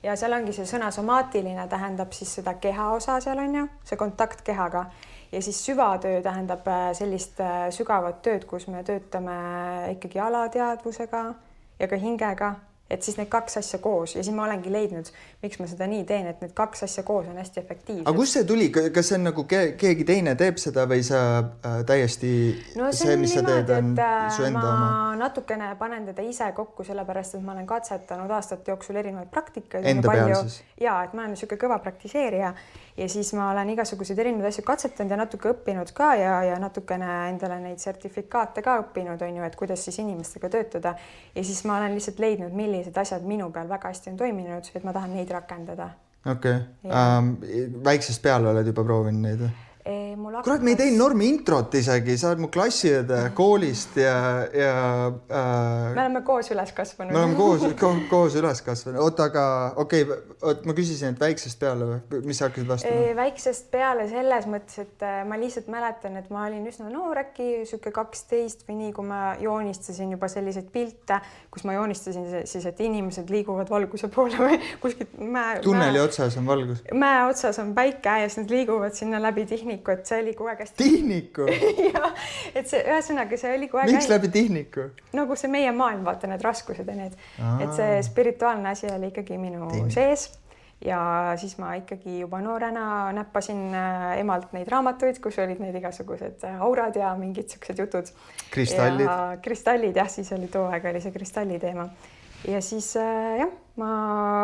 ja seal ongi see sõna somaatiline tähendab siis seda keha osa seal on ju, see kontakt kehaga ja siis süvatöö tähendab sellist sügavat tööd, kus me töötame ikkagi alateadvusega ja ka hingega, et siis need kaks asja koos ja siis ma olengi leidnud, miks ma seda nii teen, et need kaks asja koos on hästi efektiivsed. Aga kus see tuli? Kas see on nagu keegi teine teeb seda või sa täiesti see, mis sa teed, on su enda oma? Ma natukene panen teda ise kokku, sellepärast, et ma olen katsetanud aastate jooksul erinevaid praktikaid. Enda peal siis? Jaa, et ma olen niisugune kõva praktiseerija ja siis ma olen igasuguseid erinevaid asju katsetanud ja natuke õppinud ka ja natukene endale neid sertifikaate ka õppinud, on ju, et kuidas siis inimestega töötada. Ja siis ma olen lihtsalt leidnud, millised asjad minu peal väga hästi on toiminud, et ma tahan neid rakendada. Okei. Väiksest peale oled juba proovinud neid? Kurat, me ei teinud normi introt isegi, sa oled mu klassiõde koolist ja me oleme koos üles kasvanud. Me oleme koos üles kasvanud. Oota, aga ma küsisin, et väiksest peale või? Mis sa hakkasid vastama? Väiksest peale selles mõttes, et ma lihtsalt mäletan, et ma olin üsna noor, äkki siuke 12 või nii, kui ma joonistasin juba selliseid pilte, kus ma joonistasin siis, et inimesed liiguvad valguse poole või kuskilt tunneli otsas on valgus. Mäe otsas on päike ja siis nad liiguvad sinna läbi tihniku, et see oli kogu aeg hästi. Tihniku? Ja, et see ühesõnaga, see oli kogu aeg. Miks läbi tihniku? Nagu see meie maailm, vaata need raskused ja need. Et see spirituaalne asi oli ikkagi minu sees ja siis ma ikkagi juba noorena näppasin emalt neid raamatuid, kus olid need igasugused aurad ja mingid siuksed jutud. Kristallid? Kristallid, jah, siis oli too aeg oli see kristalli teema. Ja siis jah, ma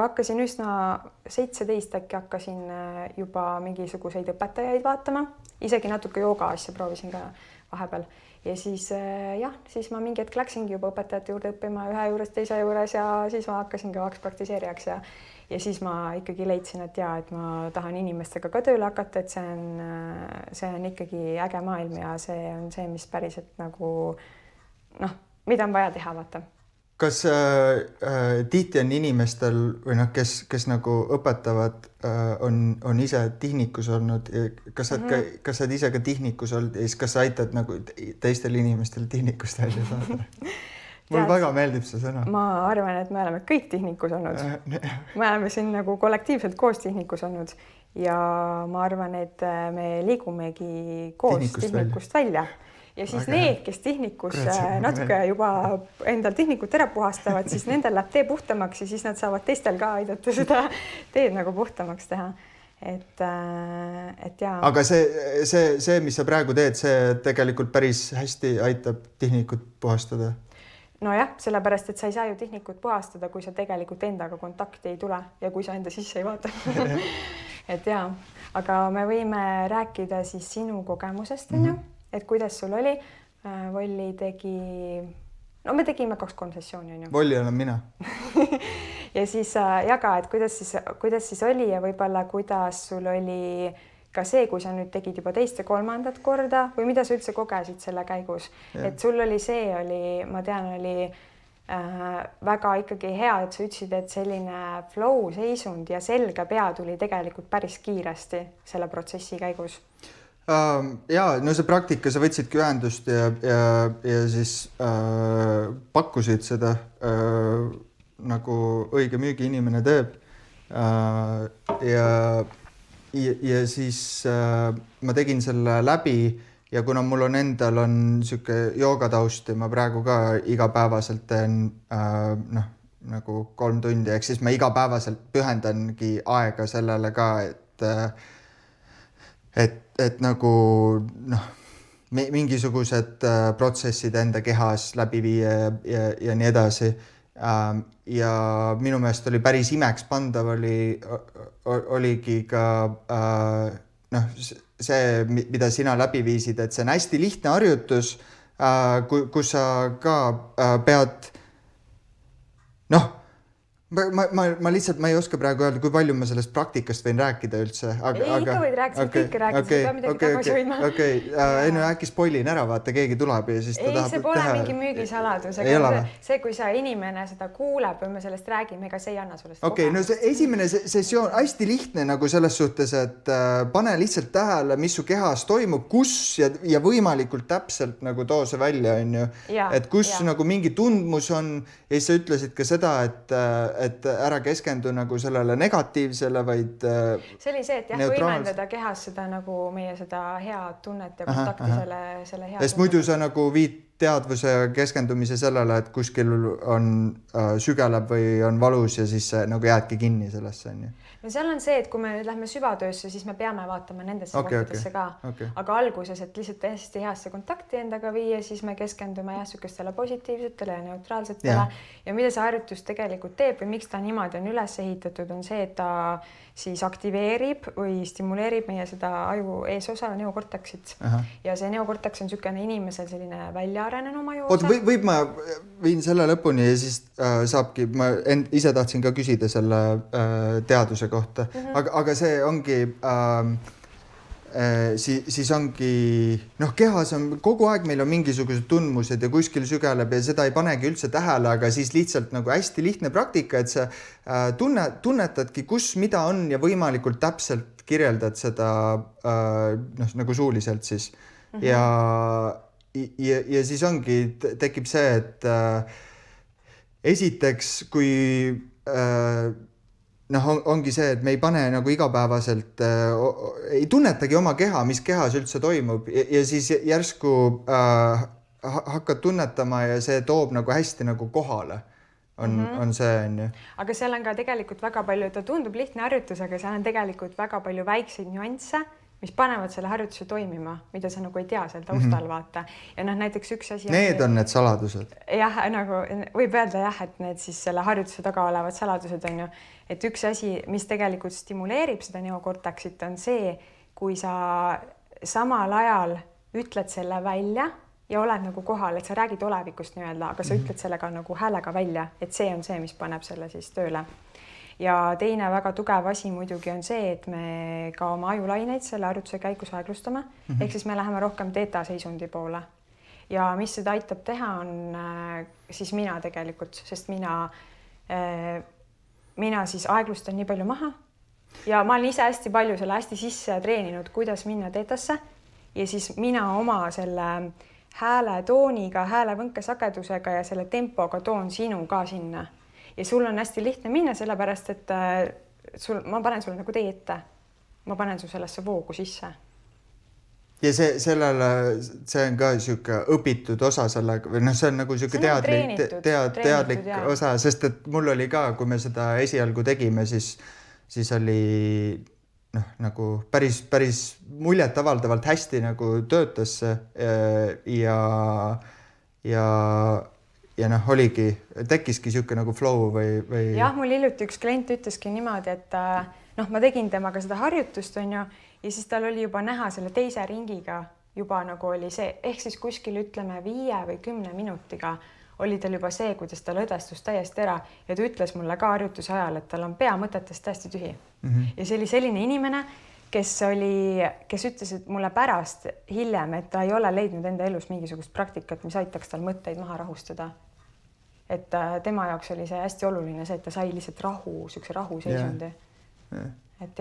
hakkasin üsna 17 äkki hakkasin juba mingisuguseid õpetajaid vaatama, isegi natuke jooga asja proovisin ka vahepeal ja siis jah, siis ma mingi hetk läksingi juba õpetajate juurde õppima ühe juures, teise juures ja siis ma hakkasin kõvaks praktiseerijaks ja siis ma ikkagi leidsin, et jaa, et ma tahan inimestega ka tööle hakata, et see on ikkagi äge maailm ja see on see, mis päriselt nagu mida on vaja teha, vaata. Kas tihti on inimestel või kes nagu õpetavad, on ise tihnikus olnud? Kas sa ise ka tihnikus olnud ja kas sa aitad nagu teistel inimestel tihnikust välja saada? Mulle väga meeldib see sõna. Ma arvan, et me oleme kõik tihnikus olnud. Me oleme siin nagu kollektiivselt koos tihnikus olnud ja ma arvan, et me liigumegi koos tihnikust välja. Ja siis need, kes tihnikus natuke juba endal tihnikut ära puhastavad, siis nendel läheb tee puhtamaks ja siis nad saavad teistel ka aidata seda teed nagu puhtamaks teha. Et jaa. Aga see, mis sa praegu teed, see tegelikult päris hästi aitab tihnikut puhastada? No jah, sellepärast, et sa ei saa ju tihnikut puhastada, kui sa tegelikult endaga kontakti ei tule ja kui sa enda sisse ei vaata. Et jaa, aga me võime rääkida siis sinu kogemusest, et kuidas sul oli. Volli tegi, me tegime 2-3 sessiooni. Volli olen mina. Ja siis jaga, et kuidas siis oli ja võib-olla kuidas sul oli ka see, kui sa nüüd tegid juba 2. ja 3. korda või mida sa üldse kogesid selle käigus. Et sul oli ma tean, oli väga ikkagi hea, et sa ütlesid, et selline flow seisund ja selge pea tuli tegelikult päris kiiresti selle protsessi käigus. Jaa, no see praktika, sa võtsidki ühendust ja siis pakkusid seda nagu õige müügiinimene teeb. Ja siis ma tegin selle läbi ja kuna mul on endal siuke joogataust ja ma praegu ka igapäevaselt teen nagu 3 tundi, ehk siis ma igapäevaselt pühendangi aega sellele ka, et nagu mingisugused protsessid enda kehas läbi viia ja nii edasi. ja minu meelest oli päris imeks pandav oligi ka see, mida sina läbi viisid, et see on hästi lihtne harjutus, kus sa ka pead ma lihtsalt, ma ei oska praegu öelda, kui palju ma sellest praktikast võin rääkida üldse. Ikka võid rääkida, kõike rääkida, sa peab midagi tagasi hoidma. Äkki spoilin ära, vaata, keegi tuleb ja siis ta tahab see pole mingi müügisaladus, aga see, kui sa inimene seda kuuleb või me sellest räägime, ega see ei anna sulle seda kogemust. No see esimene sessioon, hästi lihtne nagu selles suhtes, et pane lihtsalt tähele, mis su kehas toimub, kus ja võimalikult täpselt nagu too see välja, on ju. Et kus nagu mingi tundmus on ja siis sa ütlesid ka seda, et ära keskendu nagu sellele negatiivsele, vaid see oli see, et võimendada kehas seda nagu meie seda head tunnet ja kontakti selle hea sest muidu sa nagu viid teadvuse keskendumise sellele, et kuskil on sügeleb või on valus ja siis nagu jäädki kinni sellesse, on ju. No seal on see, et kui me nüüd lähme süvatöösse, siis me peame vaatama nendesse kohtadesse ka. Aga alguses, et lihtsalt hästi heasse kontakti endaga viia, siis me keskendume sükestele positiivsetele ja neutraalsetele. Ja mida see harjutus tegelikult teeb või miks ta niimoodi on üles ehitatud, on see, et ta siis aktiveerib või stimuleerib meie seda aju eesosa neokorteksit. Ja see neokorteks on sükene inimesel selline välja arenenum ajuosa. Võib ma viin selle lõpuni ja siis saabki, ma ise tahtsin ka küsida selle teaduse kohta, aga see ongi siis ongi kehas on kogu aeg, meil on mingisugused tundmused ja kuskil sügeleb ja seda ei panegi üldse tähele, aga siis lihtsalt nagu hästi lihtne praktika, et sa tunnetadki, kus mida on ja võimalikult täpselt kirjeldad seda nagu suuliselt siis ja siis ongi, tekib see, et esiteks, kui ongi see, et me ei pane nagu igapäevaselt, ei tunnetagi oma keha, mis kehas üldse toimub ja siis järsku hakkad tunnetama ja see toob nagu hästi nagu kohale. On see, on ju. Aga seal on ka tegelikult väga palju, ta tundub lihtne harjutus, aga seal on tegelikult väga palju väikseid nüansse, mis panevad selle harjutuse toimima, mida sa nagu ei tea seal taustal vaata. Ja näiteks üks asi... Need on need saladused. Jah, nagu võib öelda et need siis selle harjutuse taga olevad saladused on ju, et üks asi, mis tegelikult stimuleerib seda neokorteksit, on see, kui sa samal ajal ütled selle välja ja oled nagu kohal, et sa räägid olevikust nii-öelda, aga sa ütled sellega nagu häälega välja, et see on see, mis paneb selle siis tööle. Ja teine väga tugev asi muidugi on see, et me ka oma ajulaineid selle harjutuse käigus aeglustame, ehk siis me läheme rohkem teeta seisundi poole. Ja mis seda aitab teha, on siis mina tegelikult, sest mina siis aeglustan nii palju maha ja ma olen ise hästi palju selle hästi sisse treeninud, kuidas minna teetasse ja siis mina oma selle hääle tooniga, hääle võnkesagedusega ja selle tempoga toon sinu ka sinna. Ja sul on hästi lihtne minna, sellepärast, et ma panen sulle nagu tee ette. Ma panen su sellesse voogu sisse. Ja see on ka siuke õpitud osa sellega, või see on nagu siuke teadlik osa, sest et mul oli ka, kui me seda esialgu tegime, siis oli nagu päris muljet avaldavalt hästi nagu töötas ja oligi, tekkiski siuke nagu flow või... Jah, mul hiljuti üks klient ütleski niimoodi, et ma tegin temaga seda harjutust on ju, ja siis tal oli juba näha selle teise ringiga juba nagu oli see, ehk siis kuskil ütleme 5 või 10 minutiga oli tal juba see, kuidas ta lõdestus täiesti ära ja ta ütles mulle ka harjutuse ajal, et tal on pea mõtetest täiesti tühi. Ja see oli selline inimene, kes ütles, et mulle pärast hiljem, et ta ei ole leidnud enda elus mingisugust praktikat, mis aitaks tal mõtteid maha rahustada. Et tema jaoks oli see hästi oluline see, et ta sai lihtsalt siukse rahuseisundi. Et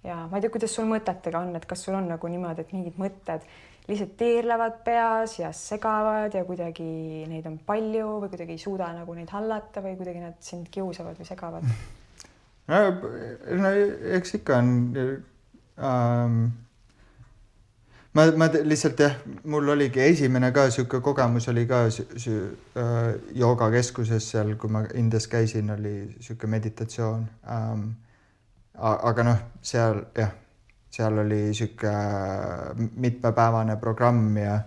ja ma ei tea, kuidas sul mõtetega on, et kas sul on nagu niimoodi, et mingid mõtted lihtsalt teerlevad peas ja segavad ja kuidagi neid on palju või kuidagi ei suuda nagu neid hallata või kuidagi nad sind kiusavad või segavad? No eks ikka on... Ma lihtsalt mul oligi esimene ka siuke kogemus oli ka joogakeskuses seal, kui ma Indias käisin, oli siuke meditatsioon. Aga seal oli siuke mitmepäevane programm ja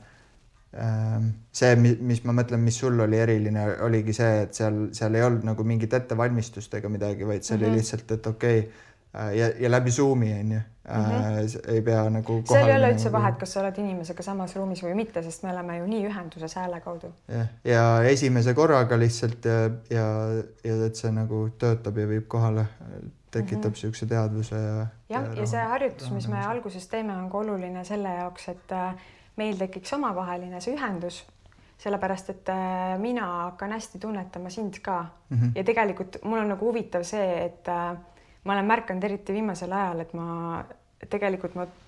see, mis ma mõtlen, mis sul oli eriline, oligi see, et seal ei olnud nagu mingit ettevalmistust ega midagi, vaid see oli lihtsalt, et okei, ja läbi Zoomi on ju, ei pea nagu seal ei ole üldse vahet, kas sa oled inimesega samas ruumis või mitte, sest me oleme ju nii ühenduses hääle kaudu. Ja esimese korraga lihtsalt ja et see nagu töötab ja viib kohale, tekitab siukse teadvuse ja see harjutus, mis me alguses teeme, on ka oluline selle jaoks, et meil tekiks omavaheline see ühendus, sellepärast, et mina hakkan hästi tunnetama sind ka. Ja tegelikult mul on nagu huvitav see, et ma olen märkanud eriti viimasel ajal, et ma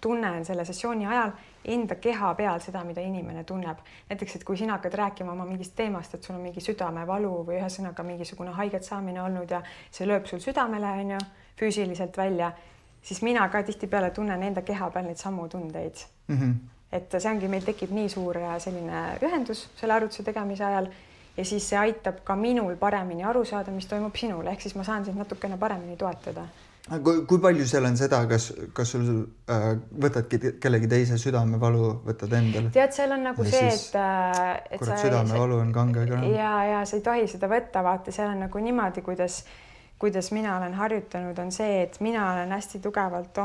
tunnen selle sessiooni ajal enda keha peal seda, mida inimene tunneb. Näiteks, et kui sina hakkad rääkima oma mingist teemast, et sul on mingi südamevalu või ühesõnaga mingisugune haiget saamine olnud ja see lööb sul südamele, on ju, füüsiliselt välja, siis mina ka tihtipeale tunnen enda keha peal neid samu tundeid. Et see ongi, meil tekib nii suur selline ühendus selle arvutuse tegemise ajal ja siis see aitab ka minul paremini aru saada, mis toimub sinul, ehk siis ma saan sind natukene paremini toetada. Kui palju seal on seda, kas sul võtadki kellegi teise südamevalu, võtad endale? Tead, seal on nagu see, et südamevalu on kange ka. Ja sa ei tohi seda võtta, vaata, seal on nagu niimoodi, kuidas mina olen harjutanud, on see, et mina olen hästi tugevalt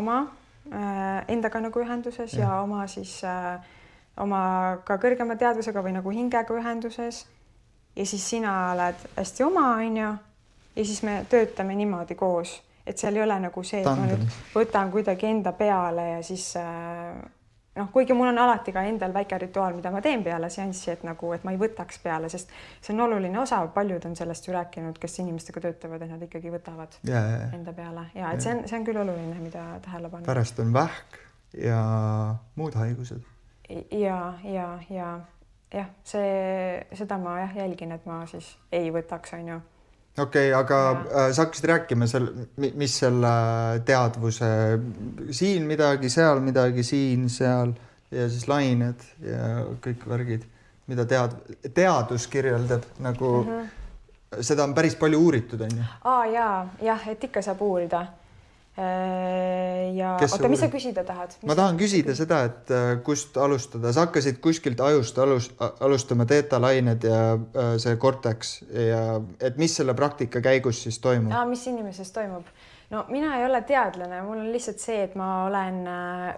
endaga nagu ühenduses ja oma siis oma ka kõrgema teadvusega või nagu hingega ühenduses ja siis sina oled hästi oma, on ju, ja siis me töötame niimoodi koos, et seal ei ole nagu see, et ma nüüd võtan kuidagi enda peale ja siis kuigi mul on alati ka endal väike rituaal, mida ma teen peale seanssi, et ma ei võtaks peale, sest see on oluline osa, paljud on sellest ju rääkinud, kes inimestega töötavad, et nad ikkagi võtavad enda peale ja et see on küll oluline, mida tähele panna. Pärast on vähk ja muud haigused. Ja seda ma jälgin, et ma siis ei võtaks, on ju. Okei, aga sa hakkasid rääkima, mis selle teadvuse siin midagi, seal ja siis lained ja kõik värgid, mida teadus kirjeldab, nagu seda on päris palju uuritud, on ju? Jah, et ikka saab uurida. Ja oota, mis sa küsida tahad? Ma tahan küsida seda, et kust alustada. Sa hakkasid kuskilt ajust alustama teetalained ja see cortex ja et mis selle praktika käigus siis toimub? Mis inimeses toimub? No mina ei ole teadlane, mul on lihtsalt see, et ma olen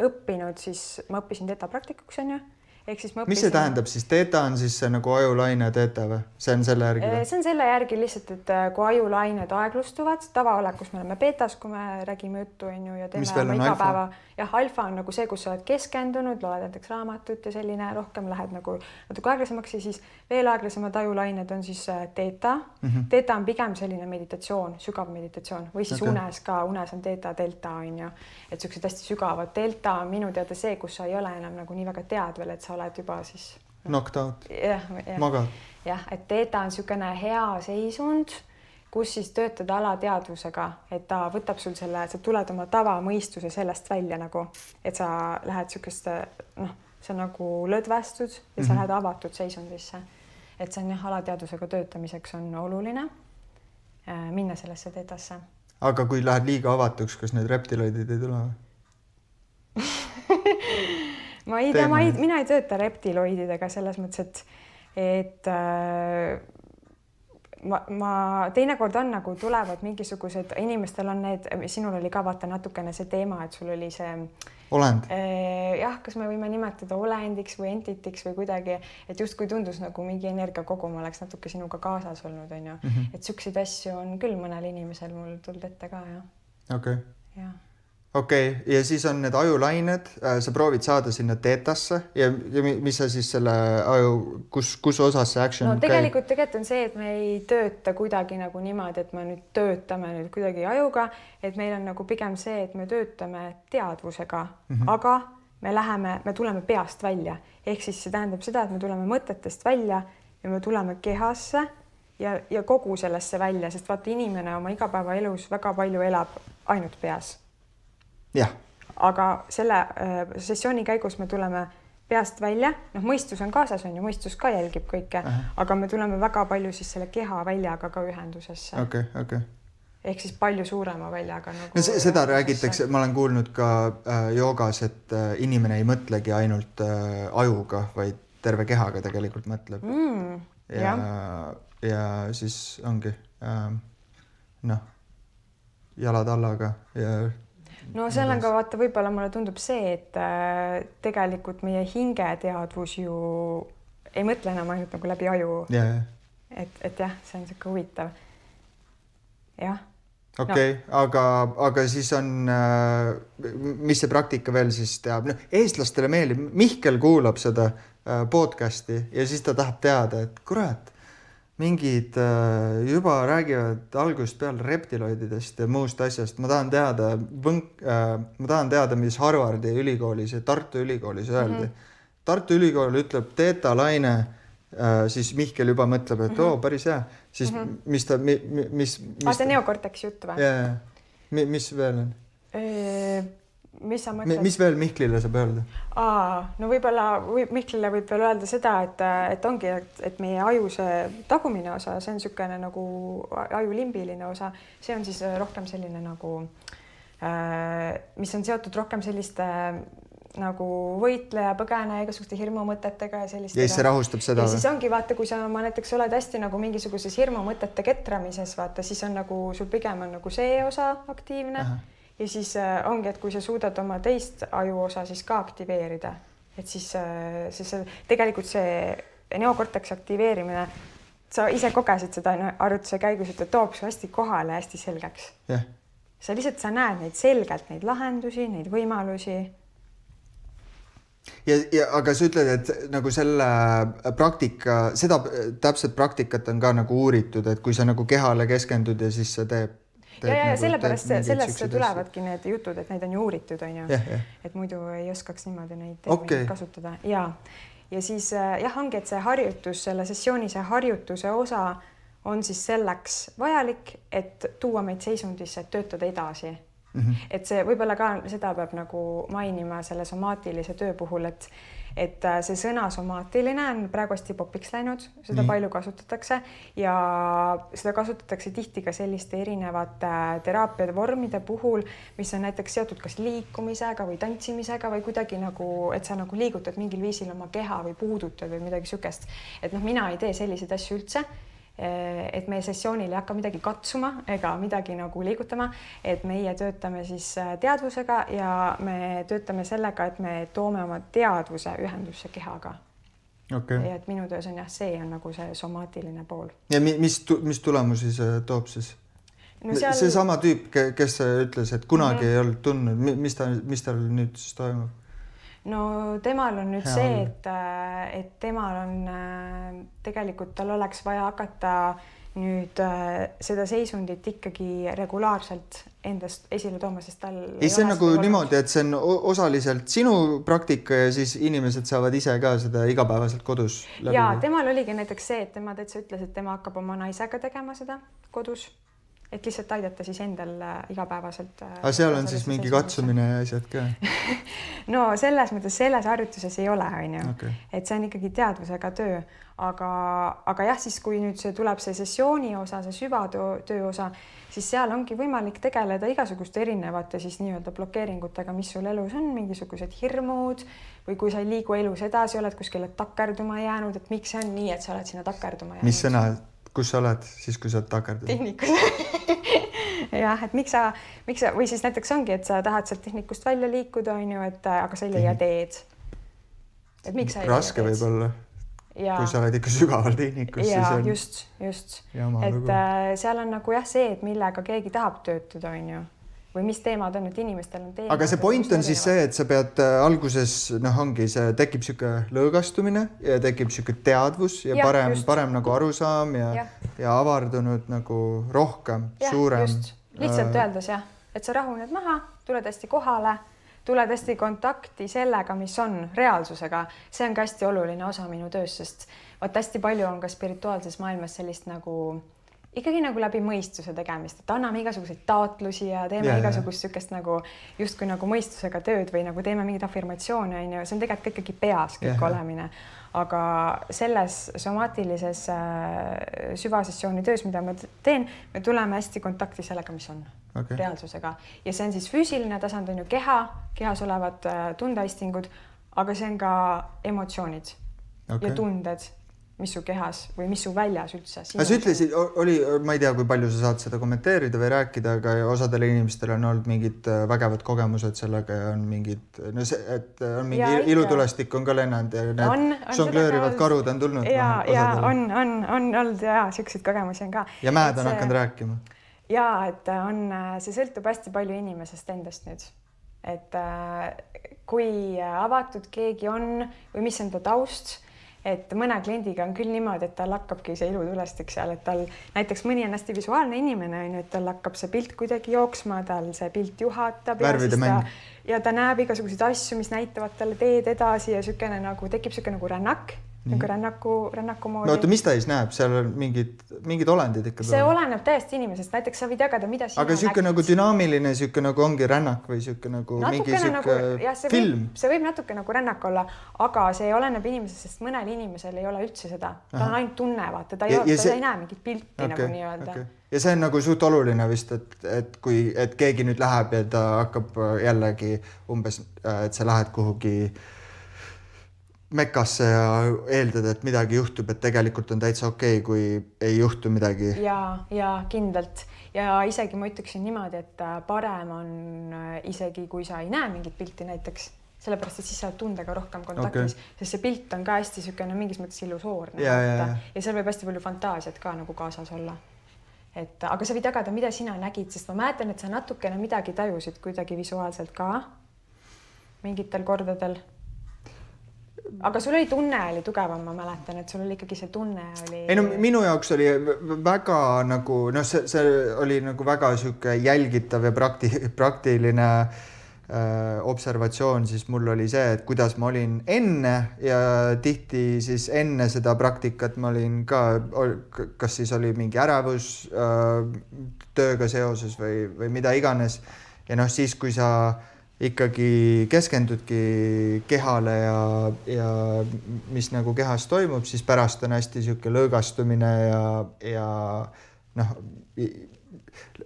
õppinud, siis ma õppisin teeta praktikuks, on ju? Mis see tähendab siis? Teeta on siis see nagu ajulaine teeta või? See on selle järgi? See on selle järgi lihtsalt, et kui ajulained aeglustuvad, tavaolekus me oleme beetas, kui me räägime juttu, on ju, ja teeme iga päeva. Jah, alfa on nagu see, kus sa oled keskendunud, loed näiteks raamatut ja selline rohkem lähed nagu natuke aeglasemaks ja siis veel aeglasemad ajulained on siis teeta. Teeta on pigem selline meditatsioon, sügav meditatsioon või siis unes ka, unes on teeta, delta, on ju. Et sellised hästi sügavad. Delta on minu teada see, kus sa ei ole enam nagu nii väga teadvel, et sa oled juba siis knocked out, magad. Jah, et teeta on niisugune hea seisund, kus siis töötada alateadvusega, et ta võtab sul selle, sa tuled oma tavamõistuse sellest välja nagu, et sa lähed niisugust, sa nagu lõdvestud ja sa lähed avatud seisundisse. Et see on alateadvusega töötamiseks on oluline minna sellesse teetasse. Aga kui lähed liiga avatuks, kas need reptiloidid ei tule? Ma ei tea, mina ei tööta reptiloididega selles mõttes, et ma teinekord on nagu tulevad mingisugused, inimestel on need, sinul oli ka vaata natukene see teema, et sul oli see olend. Jah, kas me võime nimetada olendiks või entitiks või kuidagi, et just kui tundus nagu mingi energiakogum oleks natuke sinuga kaasas olnud, on ju. Et siukseid asju on küll mõnel inimesel mul tulnud ette ka, jah. Okei, ja siis on need ajulained, sa proovid saada sinna teetasse ja mis sa siis selle aju, kus osas see action käib? Tegelikult on see, et me ei tööta kuidagi nagu niimoodi, et me nüüd töötame nüüd kuidagi ajuga, et meil on nagu pigem see, et me töötame teadvusega, aga me tuleme peast välja. Ehk siis see tähendab seda, et me tuleme mõtetest välja ja me tuleme kehasse ja kogu sellesse välja, sest vaata inimene oma igapäevaelus väga palju elab ainult peas. Jah. Aga selle sessiooni käigus me tuleme peast välja, mõistus on kaasas, on ju, mõistus ka jälgib kõike, aga me tuleme väga palju siis selle keha väljaga ka ühendusesse. Ehk siis palju suurema väljaga. Nagu seda räägitakse, ma olen kuulnud ka joogas, et inimene ei mõtlegi ainult ajuga, vaid terve kehaga tegelikult mõtleb. Ja siis ongi jalad allaga ja no seal on ka vaata, võib-olla mulle tundub see, et tegelikult meie hingeteadvus ju ei mõtle enam ainult nagu läbi aju. Et jah, see on siuke huvitav. Jah. Okei, aga siis on, mis see praktika veel siis teab? Eestlastele meeldib, Mihkel kuulab seda podcasti ja siis ta tahab teada, et kurat, mingid juba räägivad algusest peale reptiloididest ja muust asjast. Ma tahan teada, mis Harvardi ülikoolis ja Tartu ülikoolis öeldi. Tartu ülikool ütleb Theta Laine, siis Mihkel juba mõtleb, et päris hea. Siis mis see neokorteksi juttu või? Mis veel on? Mis sa mõtled? Mis veel Mihklile saab öelda? No võib-olla Mihklile võib veel öelda seda, et ongi, et meie aju see tagumine osa, see on niisugune nagu ajulimbiline osa, see on siis rohkem selline nagu, mis on seotud rohkem selliste nagu võitleja, põgene, igasuguste hirmumõtetega ja sellistega. Ja see rahustab seda? Ja siis ongi, vaata, kui sa näiteks oled hästi nagu mingisuguses hirmumõtete ketramises, vaata, siis on nagu, sul pigem on nagu see osa aktiivne. Ja siis ongi, et kui sa suudad oma teist aju osa siis ka aktiveerida, et siis tegelikult see neokorteksi aktiveerimine, sa ise kogesid seda arvutuse käigus, et ta toob su hästi kohale hästi selgeks. Sa lihtsalt, sa näed neid selgelt, neid lahendusi, neid võimalusi. Aga sa ütled, et nagu selle praktika, seda täpselt praktikat on ka nagu uuritud, et kui sa nagu kehale keskendud ja siis sa teeb ja sellepärast sellest tulevadki need jutud, et neid on ju uuritud, on ju. Et muidu ei oskaks niimoodi neid kasutada. Ja siis ongi, et see harjutus, selle sessiooni see harjutuse osa on siis selleks vajalik, et tuua meid seisundisse, et töötada edasi. Et see võib-olla ka seda peab nagu mainima selle somaatilise töö puhul, et see sõna somaatiline on praegu hästi popiks läinud, seda palju kasutatakse ja seda kasutatakse tihti ka selliste erinevate teraapiade vormide puhul, mis on näiteks seotud kas liikumisega või tantsimisega või kuidagi nagu, et sa nagu liigutad mingil viisil oma keha või puudutad või midagi sükest. Et mina ei tee selliseid asju üldse, et meie sessioonil ei hakka midagi katsuma ega midagi nagu liigutama, et meie töötame siis teadvusega ja me töötame sellega, et me toome oma teadvuse ühendusse kehaga. Ja et minu töös on see on nagu see somaatiline pool. Ja mis tulemusi see toob siis? See sama tüüp, kes ütles, et kunagi ei olnud tundnud, mis tal nüüd siis toimub? No temal on nüüd see, et temal on tegelikult, tal oleks vaja hakata nüüd seda seisundit ikkagi regulaarselt endast esile tooma, sest tal... Ei, see on nagu niimoodi, et see on osaliselt sinu praktika ja siis inimesed saavad ise ka seda igapäevaselt kodus läbi. Ja temal oligi näiteks see, et tema täitsa ütles, et tema hakkab oma naisega tegema seda kodus. Et lihtsalt aidata siis endal igapäevaselt. Aga seal on siis mingi katsumine ja asjad ka? No selles mõttes selles harjutuses ei ole, on ju. Et see on ikkagi teadvusega töö. Aga jah, siis kui nüüd see tuleb see sessiooni osa, see süvatöö osa, siis seal ongi võimalik tegeleda igasuguste erinevate siis nii-öelda blokeeringutega, mis sul elus on, mingisugused hirmud või kui sa ei liigu elus edasi, oled kuskile takerduma jäänud, et miks see on nii, et sa oled sinna takerduma jäänud. Mis sõna? Kus sa oled siis, kui sa oled takerdud? Tehnikus. Jah, et miks sa, või siis näiteks ongi, et sa tahad sealt tehnikust välja liikuda, on ju, aga sa ei leia teed. Et miks sa ei raske võib olla, kui sa oled ikka sügaval tehnikus. Ja, just. Et seal on nagu see, et millega keegi tahab töötada, on ju. Või mis teemad on, et inimestel on teemad. Aga see point on siis see, et sa pead alguses, ongi, see tekib siuke lõõgastumine ja tekib siuke teadvus ja parem nagu arusaam ja avardunud nagu rohkem, suurem. Just. Lihtsalt öeldes et sa rahuned maha, tuled hästi kohale, tuled hästi kontakti sellega, mis on reaalsusega. See on ka hästi oluline osa minu töös, sest hästi palju on ka spirituaalses maailmas sellist nagu ikkagi nagu läbi mõistuse tegemist, et anname igasuguseid taotlusi ja teeme igasugust sükest nagu justkui nagu mõistusega tööd või nagu teeme mingid afirmatsioone, on ju, see on tegelikult ikkagi peas kõik olemine. Aga selles somaatilises süvasessiooni töös, mida ma teen, me tuleme hästi kontakti sellega, mis on reaalsusega. Ja see on siis füüsiline tasand, on ju kehas olevad tundeistingud, aga see on ka emotsioonid. Okay. ja tunded, mis su kehas või mis su väljas üldse. Sa ütlesid, ma ei tea, kui palju sa saad seda kommenteerida või rääkida, aga osadel inimestel on olnud mingid vägevad kogemused sellega ja on mingid, no see, et on mingi ilutulestik on ka lennanud ja need žonglöörivad karud on tulnud. Ja on olnud ja siukseid kogemusi on ka. Ja mäed on hakanud rääkima. Ja, et see sõltub hästi palju inimesest endast nüüd. Et kui avatud keegi on või mis on ta taust, et mõne kliendiga on küll niimoodi, et tal hakkabki see ilutulestik seal, et tal näiteks mõni on hästi visuaalne inimene, et tal hakkab see pilt kuidagi jooksma, tal see pilt juhatab ja ta näeb igasuguseid asju, mis näitavad talle teed edasi ja sükene nagu tekib sükene nagu rännak. Nagu rännaku moodi. No oota, mis ta siis näeb? Seal on mingid olendid ikka. See oleneb täiesti inimesest. Näiteks sa võid jagada, mida sina aga süke nagu dünaamiline, süke nagu ongi rännak või süke nagu mingi süke film? See võib natuke nagu rännak olla, aga see oleneb inimesest, sest mõnel inimesel ei ole üldse seda. Ta on ainult tunne, vaata, ta ei näe mingit pilti nagu nii-öelda. Ja see on nagu suht oluline vist, et keegi nüüd läheb ja ta hakkab jällegi umbes, et sa lähed kuhugi mekasse ja eeldad, et midagi juhtub, et tegelikult on täitsa okei, kui ei juhtu midagi. Ja kindlalt. Ja isegi ma ütleksin niimoodi, et parem on isegi, kui sa ei näe mingit pilti näiteks, sellepärast, et siis sa oled tundega rohkem kontaktis, sest see pilt on ka hästi sükene mingis mõttes illusoorne. Ja seal võib hästi palju fantaasiat ka nagu kaasas olla. Aga sa võid jagada, mida sina nägid, sest ma mäletan, et sa natukene midagi tajusid kuidagi visuaalselt ka mingitel kordadel. Aga sul oli tunne oli tugevam, ma mäletan, et sul oli ikkagi see tunne oli... Ei no minu jaoks oli väga nagu, see oli nagu väga süke jälgitav ja praktiline observatsioon, siis mul oli see, et kuidas ma olin enne ja tihti siis enne seda praktikat ma olin ka, kas siis oli mingi ärevus tööga seoses või mida iganes. Ja siis, kui sa ikkagi keskendudki kehale ja mis nagu kehas toimub, siis pärast on hästi süke lõõgastumine ja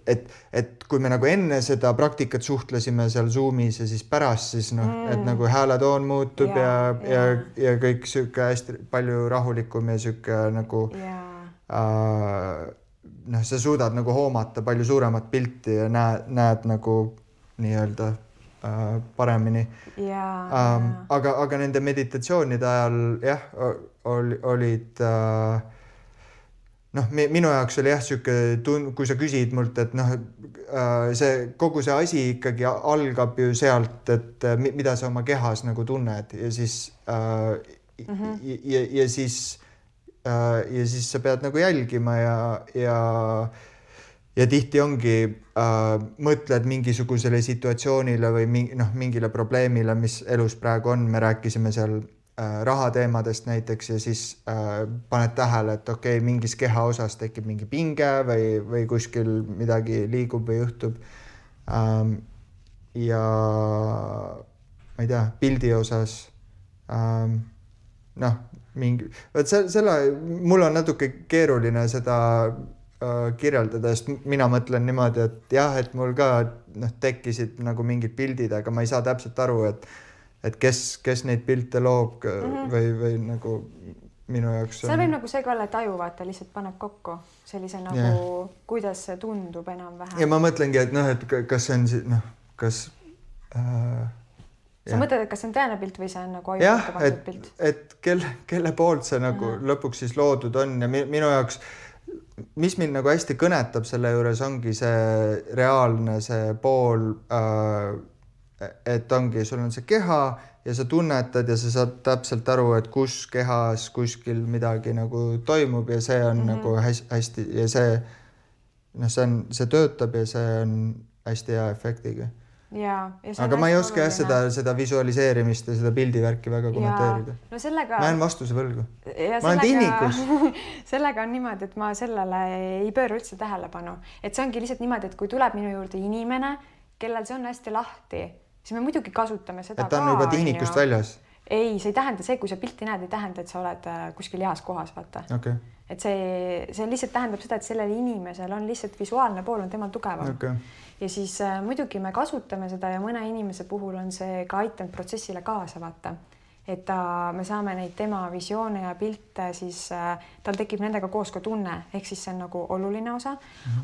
et kui me nagu enne seda praktikat suhtlesime seal Zoomis ja siis pärast, siis et nagu hääletoon muutub ja kõik süke hästi palju rahulikum ja süke nagu sa suudad nagu hoomata palju suuremat pilti ja näed nagu nii-öelda paremini. Aga nende meditatsioonide ajal olid minu jaoks oli kui sa küsid mult, et kogu see asi ikkagi algab ju sealt, et mida sa oma kehas nagu tunned ja siis ja siis sa pead nagu jälgima ja tihti ongi mõtled mingisugusele situatsioonile või mingile probleemile, mis elus praegu on. Me rääkisime seal rahateemadest näiteks ja siis paned tähele, et okei, mingis keha osas tekib mingi pinge või kuskil midagi liigub või juhtub. Ja ma ei tea, pildi osas mul on natuke keeruline seda kirjeldada, sest mina mõtlen niimoodi, et jah, et mul ka tekkisid nagu mingid pildid, aga ma ei saa täpselt aru, et kes neid pilte loob või nagu minu jaoks seal võib nagu see ka olla taju, vaata, lihtsalt paneb kokku sellise nagu, kuidas see tundub enam-vähem. Ja ma mõtlengi, et kas see on kas sa mõtled, et kas see on tõene pilt või see on nagu ajuta pandud pilt? Et kelle poolt see nagu lõpuks siis loodud on ja minu jaoks mis mind nagu hästi kõnetab selle juures ongi see reaalne see pool, et ongi, sul on see keha ja sa tunnetad ja sa saad täpselt aru, et kus kehas kuskil midagi nagu toimub ja see on nagu hästi ja see töötab ja see on hästi hea efektiga. Aga ma ei oska seda visualiseerimist ja seda pildivärki väga kommenteerida. Ma jään vastuse võlgu. Ma olen tinnikus. Sellega on niimoodi, et ma sellele ei pööra üldse tähelepanu. Et see ongi lihtsalt niimoodi, et kui tuleb minu juurde inimene, kellel see on hästi lahti, siis me muidugi kasutame seda ka. Et ta on juba tinnikust väljas? Ei, see ei tähenda see, kui sa pilti näed, ei tähenda, et sa oled kuskil heas kohas, vaata. Et see lihtsalt tähendab seda, et sellel inimesel on lihtsalt visuaalne pool on temal tugevam. Ja siis muidugi me kasutame seda ja mõne inimese puhul on see ka aitanud protsessile kaasa, vaata. et me saame neid tema visioone ja pilte, siis tal tekib nendega koos ka tunne, ehk siis see on nagu oluline osa.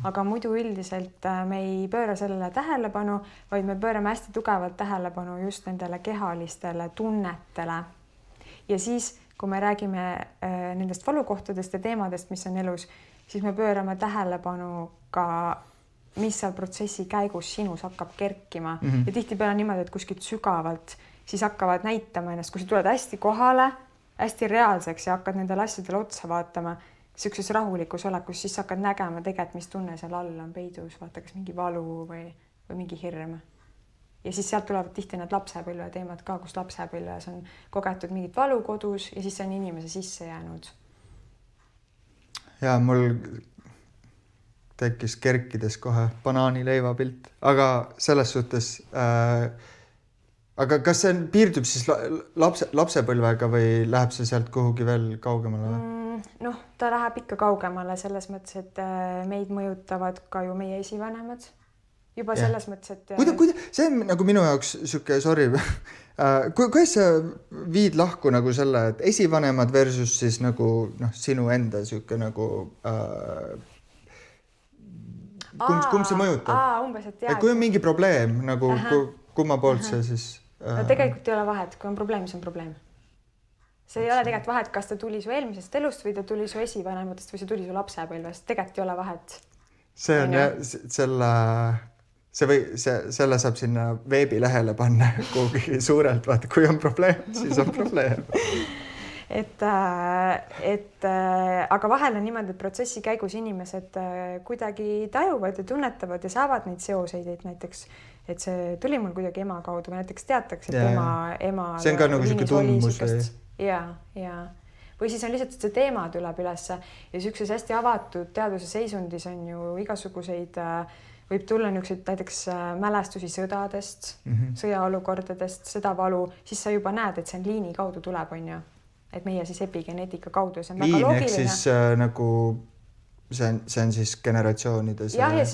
Aga muidu üldiselt me ei pööra sellele tähelepanu, vaid me pöörame hästi tugevalt tähelepanu just nendele kehalistele tunnetele. Ja siis, kui me räägime nendest valukohtadest ja teemadest, mis on elus, siis me pöörame tähelepanu ka, mis seal protsessi käigus sinus hakkab kerkima. Ja tihtipeale on niimoodi, et kuskilt sügavalt siis hakkavad näitama ennast, kui sa tuled hästi kohale, hästi reaalseks ja hakkad nendele asjadele otsa vaatama, siukses rahulikus olekus, siis hakkad nägema tegelikult, mis tunne seal all on peidus, vaata, kas mingi valu või mingi hirm. Ja siis sealt tulevad tihti need lapsepõlve teemad ka, kus lapsepõlves on kogetud mingit valu kodus ja siis see on inimese sisse jäänud. Ja mul tekkis kerkides kohe banaanileiva pilt, aga selles suhtes aga kas see piirdub siis lapsepõlvega või läheb see sealt kuhugi veel kaugemale? Noh, ta läheb ikka kaugemale selles mõttes, et meid mõjutavad ka ju meie esivanemad. Juba selles mõttes, et... See on nagu minu jaoks siuke, sorry, kuidas sa viid lahku nagu selle, et esivanemad versus siis nagu sinu enda siuke nagu... Kumb see mõjutab? Umbes, et kui on mingi probleem, nagu kumma poolt see siis... No tegelikult ei ole vahet, kui on probleem, siis on probleem. See ei ole tegelikult vahet, kas ta tuli su eelmisest elust või ta tuli su esivanematest või see tuli su lapsepõlvest. Tegelikult ei ole vahet. See on selle saab sinna veebilehele panna kuhugi suurelt, vaata, kui on probleem, siis on probleem. Aga vahel on niimoodi, et protsessi käigus inimesed kuidagi tajuvad ja tunnetavad ja saavad neid seoseid, et näiteks et see tuli mul kuidagi ema kaudu, või näiteks teatakse, et ema see on ka nagu siuke tundmus või? Ja. Või siis on lihtsalt, et see teema tuleb ülesse ja siukses hästi avatud teaduse seisundis on ju igasuguseid, võib tulla niisuguseid näiteks mälestusi sõdadest, sõjaolukordadest, seda valu, siis sa juba näed, et see on liini kaudu tuleb, on ju. Et meie siis epigeneetika kaudu, see on väga loogiline. Liin ehk siis nagu see on siis generatsioonides. Ja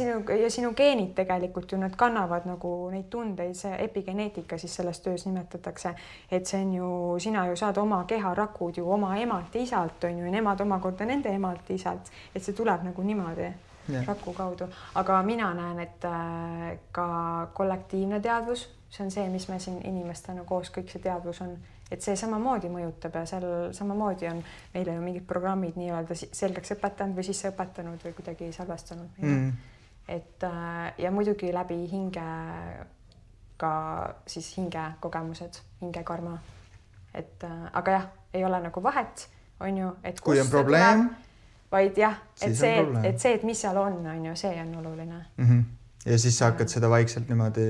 sinu geenid tegelikult ju nad kannavad nagu neid tundeid, see epigeneetika siis selles töös nimetatakse, et see on ju, sina ju saad oma keharakud ju oma emalt ja isalt on ju, ja nemad omakorda nende emalt ja isalt, et see tuleb nagu niimoodi raku kaudu. Aga mina näen, et ka kollektiivne teadvus, see on see, mis me siin inimestena koos kõik see teadvus on, et see samamoodi mõjutab ja seal samamoodi on meile ju mingid programmid nii-öelda selgeks õpetanud või sisse õpetanud või kuidagi salvestanud. Et ja muidugi läbi hinge ka siis hinge kogemused, hinge karma. Et aga jah, ei ole nagu vahet, on ju, et kui on probleem, vaid jah, et see, et mis seal on ju, see on oluline. Ja siis sa hakkad seda vaikselt niimoodi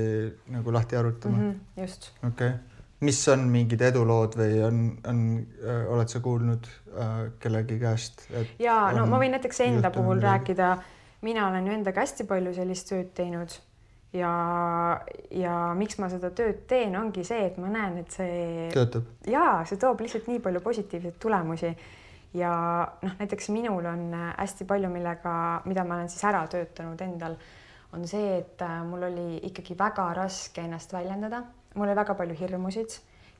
nagu lahti arutama. Just. Okay. Mis on mingid edulood või oled sa kuulnud kellegi käest? Ma võin näiteks enda puhul rääkida, mina olen ju endaga hästi palju sellist tööd teinud ja miks ma seda tööd teen, ongi see, et ma näen, et see töötab. See toob lihtsalt nii palju positiivseid tulemusi ja näiteks minul on hästi palju mida ma olen siis ära töötanud endal, on see, et mul oli ikkagi väga raske ennast väljendada. Mul oli väga palju hirmusid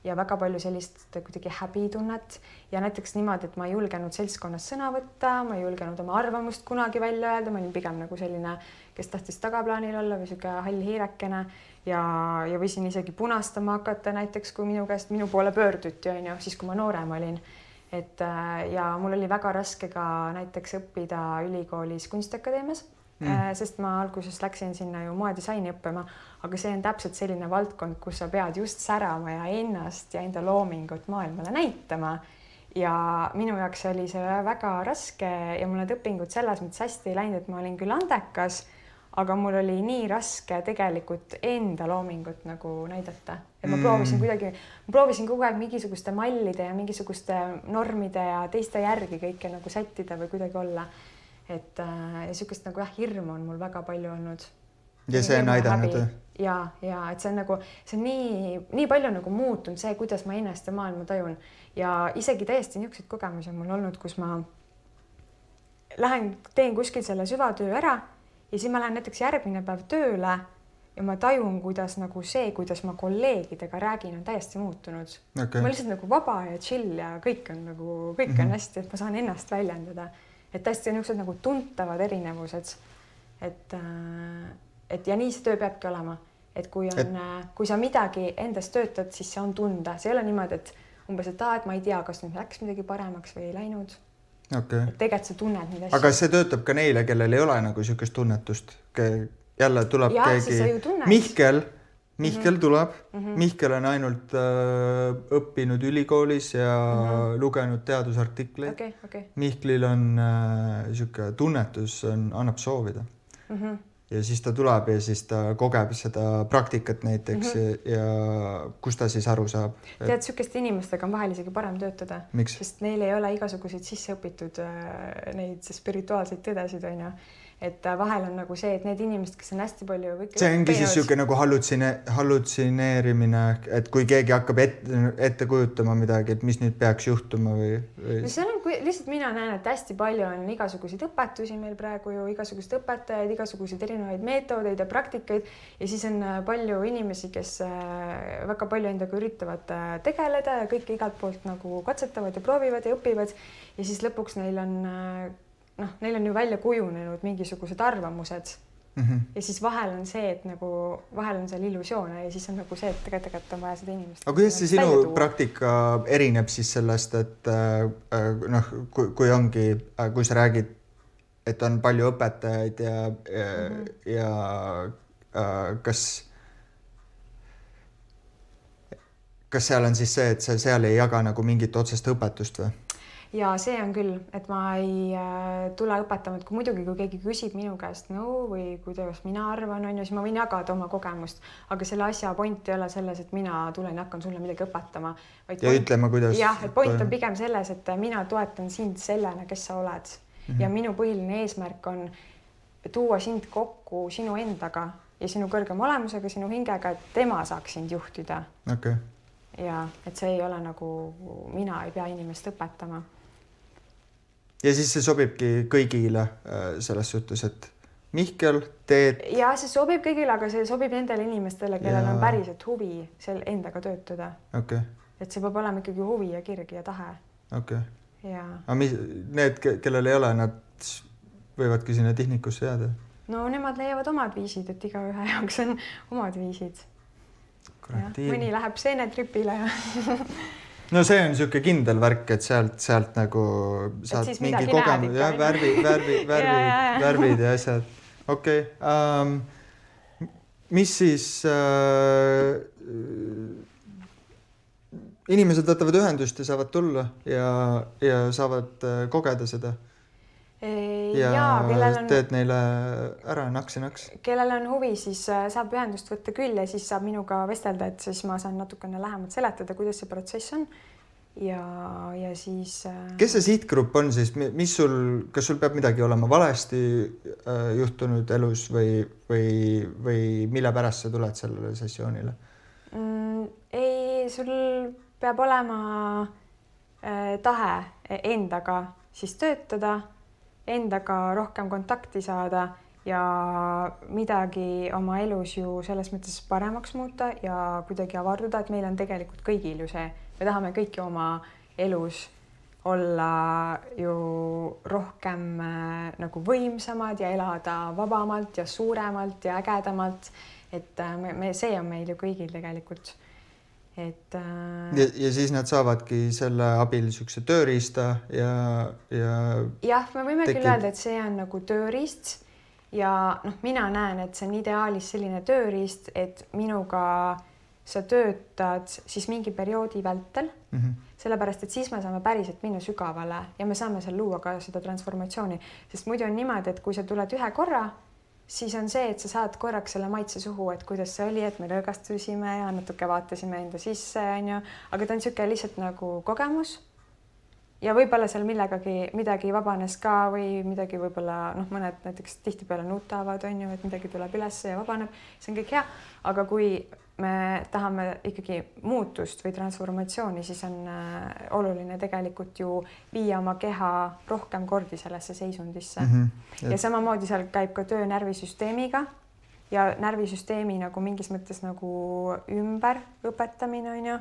ja väga palju sellist kuidagi häbitunnet ja näiteks niimoodi, et ma ei julgenud seltskonnas sõna võtta, ma ei julgenud oma arvamust kunagi välja öelda, ma olin pigem nagu selline, kes tahtis tagaplaanil olla või siuke hall hiirekene ja võisin isegi punastama hakata näiteks, kui minu poole pöörduti, on ju, siis kui ma noorem olin. Ja mul oli väga raske ka näiteks õppida ülikoolis kunstiakadeemias. Sest ma alguses läksin sinna ju moedisaini õppima, aga see on täpselt selline valdkond, kus sa pead just särama ja ennast ja enda loomingut maailmale näitama. Ja minu jaoks oli see väga raske ja mul need õpingud selles mõttes hästi ei läinud, et ma olin küll andekas, aga mul oli nii raske tegelikult enda loomingut nagu näidata. Et ma proovisin kogu aeg mingisuguste mallide ja mingisuguste normide ja teiste järgi kõike nagu sättida või kuidagi olla. Et siukest nagu hirm on mul väga palju olnud. Ja see on aidanud? Ja, et see on nii palju nagu muutunud see, kuidas ma ennast ja maailma tajun. Ja isegi täiesti niisuguseid kogemusi on mul olnud, kus ma teen kuskil selle süvatöö ära ja siis ma lähen näiteks järgmine päev tööle ja ma tajun, kuidas nagu see, kuidas ma kolleegidega räägin, on täiesti muutunud. Okay. Ma lihtsalt nagu vaba ja chill ja kõik on nagu, kõik on hästi, et ma saan ennast väljendada. Et täiesti niisugused nagu tuntavad erinevused. Et ja nii see töö peabki olema. Et kui sa midagi endast töötad, siis see on tunda. See ei ole niimoodi, et umbes, et ma ei tea, kas nüüd läks midagi paremaks või ei läinud. Okay. Et tegelikult see tunned neid asju. Aga see töötab ka neile, kellel ei ole nagu niisugust tunnetust. Jälle tuleb keegi... Mihkel tuleb. Mihkel on ainult õppinud ülikoolis ja lugenud teadusartikleid. Okay. Mihklil on niisugune tunnetus, annab soovida. Ja siis ta tuleb ja siis ta kogeb seda praktikat näiteks ja kus ta siis aru saab. Tead, niisugust inimestega on vahel isegi parem töötada. Miks? Sest neil ei ole igasuguseid sisseõpitud neid spirituaalseid tõdesid, on ju. Et vahel on nagu see, et need inimesed, kes on hästi palju... See ongi siis niisugune nagu hallutsineerimine, et kui keegi hakkab ette kujutama midagi, et mis nüüd peaks juhtuma või... No seal on, lihtsalt mina näen, et hästi palju on igasuguseid õpetusi meil praegu ju, igasugused õpetajaid, igasuguseid erinevaid meetodeid ja praktikaid ja siis on palju inimesi, kes väga palju endaga üritavad tegeleda ja kõik igalt poolt nagu katsetavad ja proovivad ja õpivad ja siis lõpuks neil on ju välja kujunenud mingisugused arvamused ja siis vahel on see, et nagu vahel on seal illusioone ja siis on nagu see, et tegelikult on vaja seda inimest. Aga kuidas see sinu praktika erineb siis sellest, et kui ongi, kui sa räägid, et on palju õpetajaid ja kas seal on siis see, et sa seal ei jaga nagu mingit otsest õpetust või? Ja see on küll, et ma ei tule õpetama, et kui muidugi, kui keegi küsib minu käest nõu või kuidas mina arvan, on ju, siis ma võin jagada oma kogemust, aga selle asja point ei ole selles, et mina tulen ja hakkan sulle midagi õpetama. Ja ütlema, kuidas... Jah, et point on pigem selles, et mina toetan sind sellena, kes sa oled. Ja minu põhiline eesmärk on tuua sind kokku sinu endaga ja sinu kõrgema olemusega, sinu hingega, et tema saaks sind juhtida. Okay. Ja et see ei ole nagu, mina ei pea inimest õpetama. Ja siis see sobibki kõigile selles suhtes, et Mihkel teed... Ja see sobib kõigile, aga see sobib nendele inimestele, kellel on päriselt huvi seal endaga töötada. Okay. Et see peab olema ikkagi huvi ja kirg ja tahe. Okay. Ja. Aga need, kellel ei ole, nad võivadki sinna tihnikusse jääda? No nemad leiavad omad viisid, et iga ühe jaoks on omad viisid. Mõni läheb seenetripile ja... No see on niisugune kindel värk, et sealt nagu saad mingi kogemus, värvid ja asjad. Okei. Mis siis inimesed võtavad ühendust ja saavad tulla ja saavad kogeda seda? Teed neile ära naks. Kellel on huvi, siis saab ühendust võtta küll ja siis saab minuga vestelda, et siis ma saan natukene lähemalt seletada, kuidas see protsess on. Ja siis... Kes see sihtgrupp on siis? Kas sul peab midagi olema valesti juhtunud elus või mille pärast sa tuled sellele sessioonile? Ei, sul peab olema tahe endaga siis töötada, endaga rohkem kontakti saada ja midagi oma elus ju selles mõttes paremaks muuta ja kuidagi avarduda, et meil on tegelikult kõigil ju see, me tahame kõiki oma elus olla ju rohkem nagu võimsamad ja elada vabamalt ja suuremalt ja ägedamalt, et see on meil ju kõigil tegelikult. Ja siis nad saavadki selle abil niisuguse tööriista ja me võime küll öelda, et see on nagu tööriist ja mina näen, et see on ideaalis selline tööriist, et minuga sa töötad siis mingi perioodi vältel, sellepärast, et siis me saame päriselt minna sügavale ja me saame seal luua ka seda transformatsiooni, sest muidu on niimoodi, et kui sa tuled ühe korra, siis on see, et sa saad korraks selle maitse suhu, et kuidas see oli, et me rõõgastusime ja natuke vaatasime enda sisse, on ju. Aga ta on niisugune lihtsalt nagu kogemus ja võib-olla seal midagi vabanes ka või midagi võib-olla, mõned näiteks tihtipeale nutavad, on ju, et midagi tuleb üles ja vabaneb. See on kõik hea, aga kui me tahame ikkagi muutust või transformatsiooni, siis on oluline tegelikult ju viia oma keha rohkem kordi sellesse seisundisse. Ja samamoodi seal käib ka töö närvisüsteemiga, ja närvisüsteemi nagu mingis mõttes nagu ümber õpetamine on ju.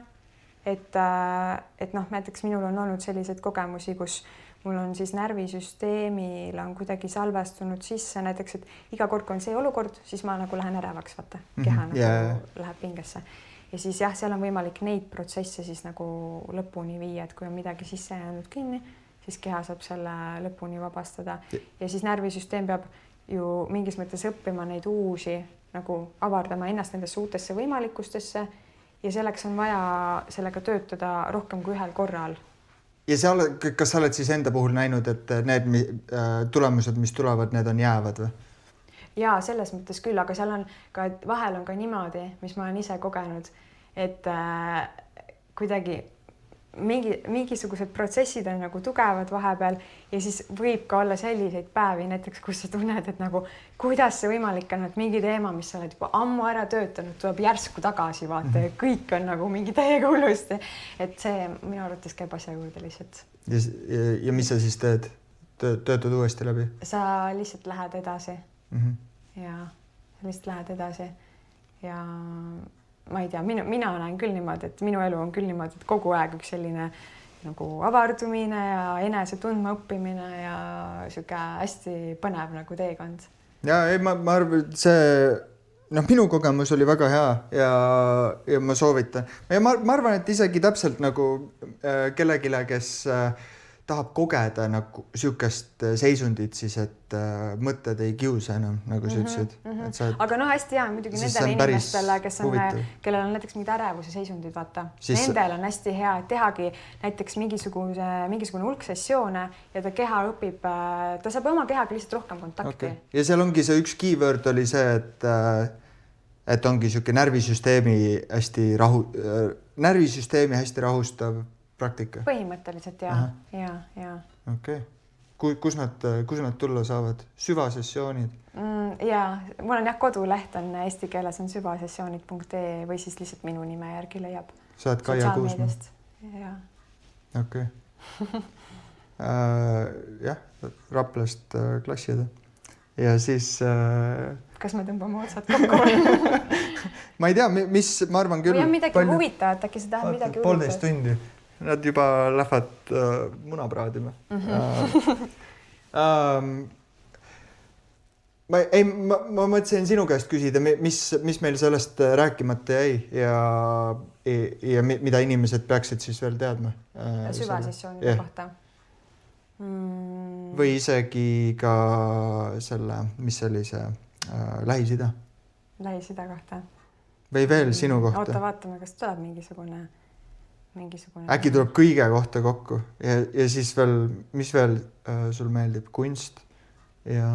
Et noh, näiteks minul on olnud selliseid kogemusi, kus mul on siis närvisüsteemil on kuidagi salvestunud sisse näiteks, et iga kord, kui on see olukord, siis ma nagu lähen ärevaks, vaata, keha läheb pingesse. Ja siis jah, seal on võimalik neid protsesse siis nagu lõpuni viia, et kui on midagi sisse jäänud kinni, siis keha saab selle lõpuni vabastada. Ja siis närvisüsteem peab ju mingis mõttes õppima neid uusi, nagu avardama ennast nendesse uutesse võimalikustesse ja selleks on vaja sellega töötada rohkem kui ühel korral. Ja kas sa oled siis enda puhul näinud, et need tulemused, mis tulevad, need on jäävad või? Jaa, selles mõttes küll, aga seal on ka, vahel on ka niimoodi, mis ma olen ise kogenud, et kuidagi mingisugused protsessid on nagu tugevad vahepeal ja siis võib ka olla selliseid päevi näiteks, kus sa tunned, et nagu kuidas see võimalik on, et mingi teema, mis sa oled juba ammu ära töötanud, tuleb järsku tagasi vaata ja kõik on nagu mingi täiega hullusti. Et see minu arvates käib asja juurde lihtsalt. Ja mis sa siis teed? Töötad uuesti läbi? Sa lihtsalt lähed edasi. Ja lihtsalt lähed edasi ja ma ei tea, mina näen küll niimoodi, et minu elu on küll niimoodi, et kogu aeg üks selline nagu avardumine ja enese tundma õppimine ja siuke hästi põnev nagu teekond. Ja ei, ma arvan, et see minu kogemus oli väga hea ja ma soovitan. Ja ma arvan, et isegi täpselt nagu kellegile, kes tahab kogeda nagu siukest seisundit siis, et mõtted ei kiusa enam, nagu sa ütlesid. Aga hästi hea muidugi nendele inimestele, kellel on näiteks mingid ärevuse seisundid, vaata. Nendel on hästi hea, et tehagi näiteks mingisugune hulk sessioone ja ta keha õpib, ta saab oma kehaga lihtsalt rohkem kontakti. Okay. Ja seal ongi see üks keyword oli see, et ongi siuke närvisüsteemi hästi rahustav praktika. Põhimõtteliselt ja. Okay. Kus nad tulla saavad? Süvasessioonid? Ja, mul on koduleht on eesti keeles on süvasessioonid.ee või siis lihtsalt minu nime järgi leiab. Sa oled Kaia Kuusma? Ja. Okay. Jah, Raplast klassida. Ja siis... Kas me tõmbame otsad kokku? Ma ei tea, ma arvan küll... Või on midagi huvitavat, äkki sa tahad midagi huvitavat? 1,5 tundi. Nad juba lähevad muna praadima. Ma mõtlesin sinu käest küsida, mis meil sellest rääkimata jäi ja mida inimesed peaksid siis veel teadma? Süvasessioonide kohta. Või isegi ka selle, mis oli see Lähis-Ida? Lähis-Ida kohta. Või veel sinu kohta? Oota, vaatame, kas tuleb mingisugune... Äkki tuleb kõige kohta kokku ja siis veel, mis veel sul meeldib? Kunst ja...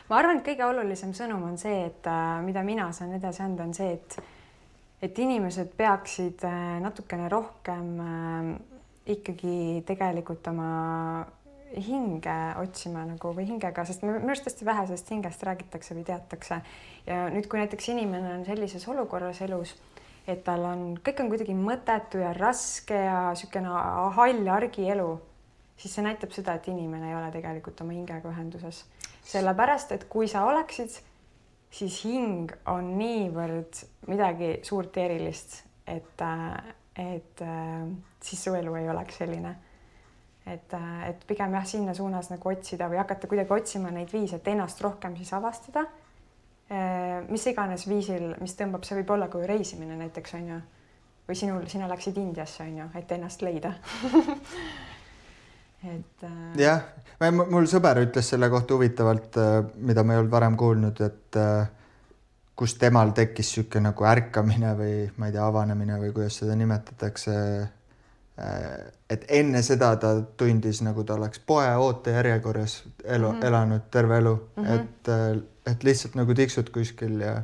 Ma arvan, et kõige olulisem sõnum on see, et mida mina saan edasi anda, on see, et inimesed peaksid natukene rohkem ikkagi tegelikult oma hinge otsima nagu või hingega, sest minu arust hästi vähe sellest hingest räägitakse või teatakse. Ja nüüd, kui näiteks inimene on sellises olukorras elus, et tal on, kõik on kuidagi mõtetu ja raske ja sükene hall argielu, siis see näitab seda, et inimene ei ole tegelikult oma hingega ühenduses. Sellepärast, et kui sa oleksid, siis hing on niivõrd midagi suurt erilist, et siis su elu ei oleks selline. Et pigem jah, sinna suunas nagu otsida või hakata kuidagi otsima neid viise, et ennast rohkem siis avastada. Mis iganes viisil, mis tõmbab, see võib olla kui reisimine näiteks on ju, või sina läksid Indiasse on ju, et ennast leida. Jah, mul sõber ütles selle kohta huvitavalt, mida ma ei olnud varem kuulnud, et kus temal tekkis siuke nagu ärkamine või ma ei tea, avanemine või kuidas seda nimetatakse, et enne seda ta tundis, nagu ta oleks poe ootejärjekorras elanud terve elu, et lihtsalt nagu tiksud kuskil ja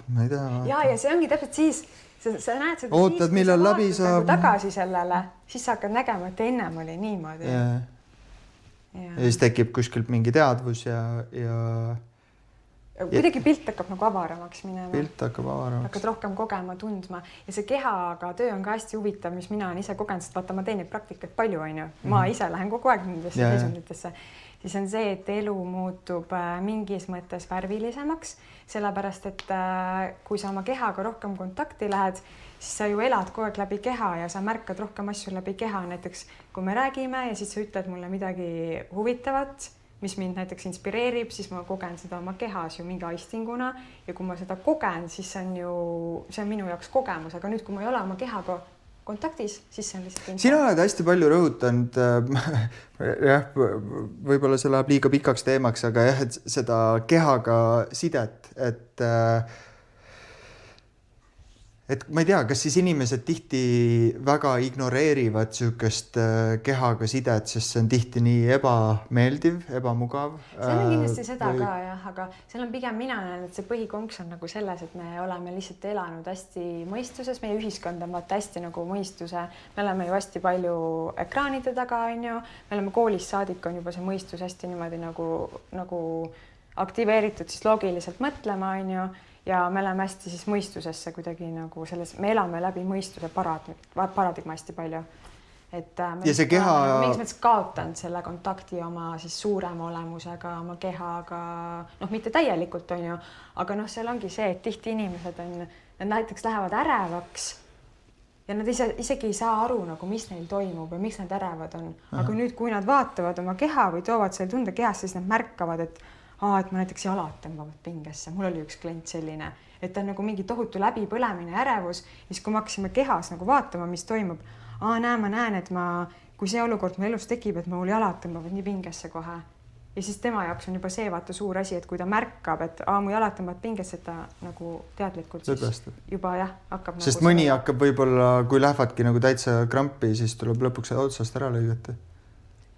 ma ei tea. Ja see ongi täpselt siis, sa näed seda ootad, siis, millal läbi saab. Tagasi sellele, siis sa hakkad nägema, et ennem oli niimoodi. Ja siis tekib kuskilt mingi teadvus ja kuidagi pilt hakkab nagu avaramaks minema. Pilt hakkab avaramaks. Hakkad rohkem kogema, tundma ja see kehaga töö on ka hästi huvitav, mis mina olen ise kogenud, sest vaata, ma teen neid praktikaid palju, on ju. Ma ise lähen kogu aeg nendesse seisunditesse siis on see, et elu muutub mingis mõttes värvilisemaks, sellepärast et kui sa oma kehaga rohkem kontakti lähed, siis sa ju elad kogu aeg läbi keha ja sa märkad rohkem asju läbi keha. Näiteks kui me räägime ja siis sa ütled mulle midagi huvitavat, mis mind näiteks inspireerib, siis ma kogen seda oma kehas ju mingi aistinguna ja kui ma seda kogen, siis see on minu jaoks kogemus, aga nüüd, kui ma ei ole oma kehaga kontaktis, siis see on lihtsalt info. Sina oled hästi palju rõhutanud, jah, võib-olla see läheb liiga pikaks teemaks, aga jah, et seda kehaga sidet, et ma ei tea, kas siis inimesed tihti väga ignoreerivad sihukest kehaga sidet, sest see on tihti nii ebameeldiv, ebamugav. Seal on kindlasti seda ka jah, aga seal on pigem mina näen, et see põhikonks on nagu selles, et me oleme lihtsalt elanud hästi mõistuses, meie ühiskond on vaata hästi nagu mõistuse, me oleme ju hästi palju ekraanide taga, on ju, me oleme koolist saadik on juba see mõistus hästi niimoodi nagu aktiveeritud siis loogiliselt mõtlema, on ju, ja me oleme hästi siis mõistusesse kuidagi nagu selles, me elame läbi mõistuse paradigma hästi palju. Et ja see keha mingis mõttes kaotanud selle kontakti oma siis suurema olemusega, oma kehaga, mitte täielikult on ju, aga seal ongi see, et tihti inimesed nad näiteks lähevad ärevaks ja nad isegi ei saa aru nagu, mis neil toimub ja miks nad ärevad on. Aga nüüd, kui nad vaatavad oma keha või toovad selle tunde kehast, siis nad märkavad, et ma näiteks jalad tõmbavad pingesse. Mul oli üks klient selline, et ta on nagu mingi tohutu läbipõlemine, ärevus. Ja siis kui me hakkasime kehas nagu vaatama, mis toimub, ma näen, et kui see olukord mu elus tekib, et mul jalad tõmbavad nii pingesse kohe. Ja siis tema jaoks on juba see vaata suur asi, et kui ta märkab, et mu jalad tõmbavad pingesse, et ta nagu teadlikult siis juba jah, hakkab. Sest mõni hakkab võib-olla, kui lähevadki nagu täitsa krampi, siis tuleb lõpuks otsast ära lõigata.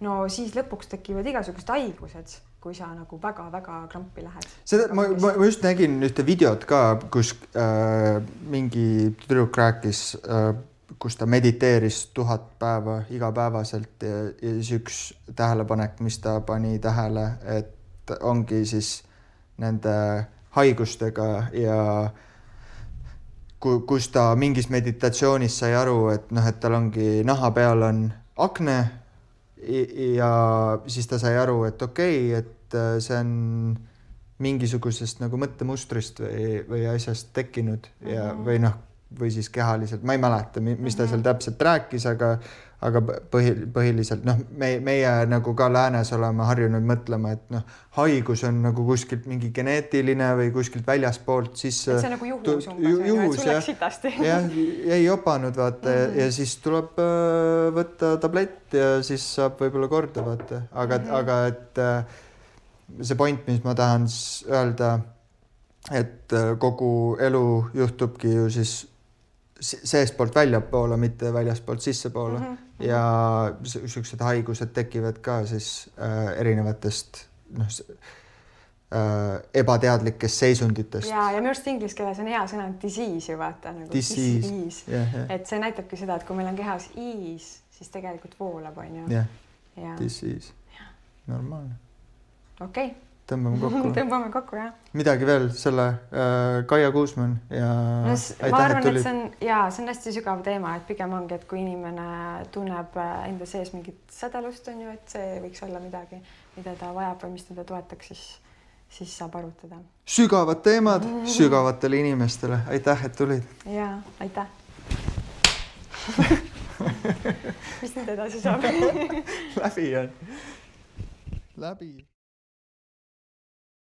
No siis lõpuks tekivad igasugused haigused, kui sa nagu väga-väga krampi lähed. Seda, ma just nägin ühte videot ka, kus mingi tüdruk rääkis, kus ta mediteeris 1000 päeva igapäevaselt ja siis üks tähelepanek, mis ta pani tähele, et ongi siis nende haigustega ja kus ta mingis meditatsioonis sai aru, et tal ongi naha peal on akne ja siis ta sai aru, et okei, et see on mingisugusest nagu mõttemustrist või asjast tekkinud ja, või siis kehaliselt, ma ei mäleta, mis ta seal täpselt rääkis, aga põhiliselt meie nagu ka läänes oleme harjunud mõtlema, et haigus on nagu kuskilt mingi geneetiline või kuskilt väljaspoolt, siis see on nagu juhus umbes, et sul läks sitasti. Jah, ei jopanud vaata ja siis tuleb võtta tablett ja siis saab võib-olla korda vaata, aga et see point, mis ma tahan öelda, et kogu elu juhtubki ju siis seestpoolt väljapoole, mitte väljaspoolt sissepoole ja sellised haigused tekivad ka siis erinevatest ebateadlikest seisunditest. Ja minu arust inglise keeles on hea sõna disease ju vaata. Nagu disease. Et see näitabki seda, et kui meil on kehas ease, siis tegelikult voolab, on ju. Jah, disease. Normaalne. Okei. Tõmbame kokku, jah. Midagi veel selle Kaia Kuusmann ja ma arvan, et see on hästi sügav teema, et pigem ongi, et kui inimene tunneb enda sees mingit sädelust, on ju, et see võiks olla midagi, mida ta vajab või mis teda toetaks, siis saab arutada. Sügavad teemad sügavatele inimestele. Aitäh, et tulid. Jaa, aitäh. Mis nüüd edasi saab? Läbi on. Läbi.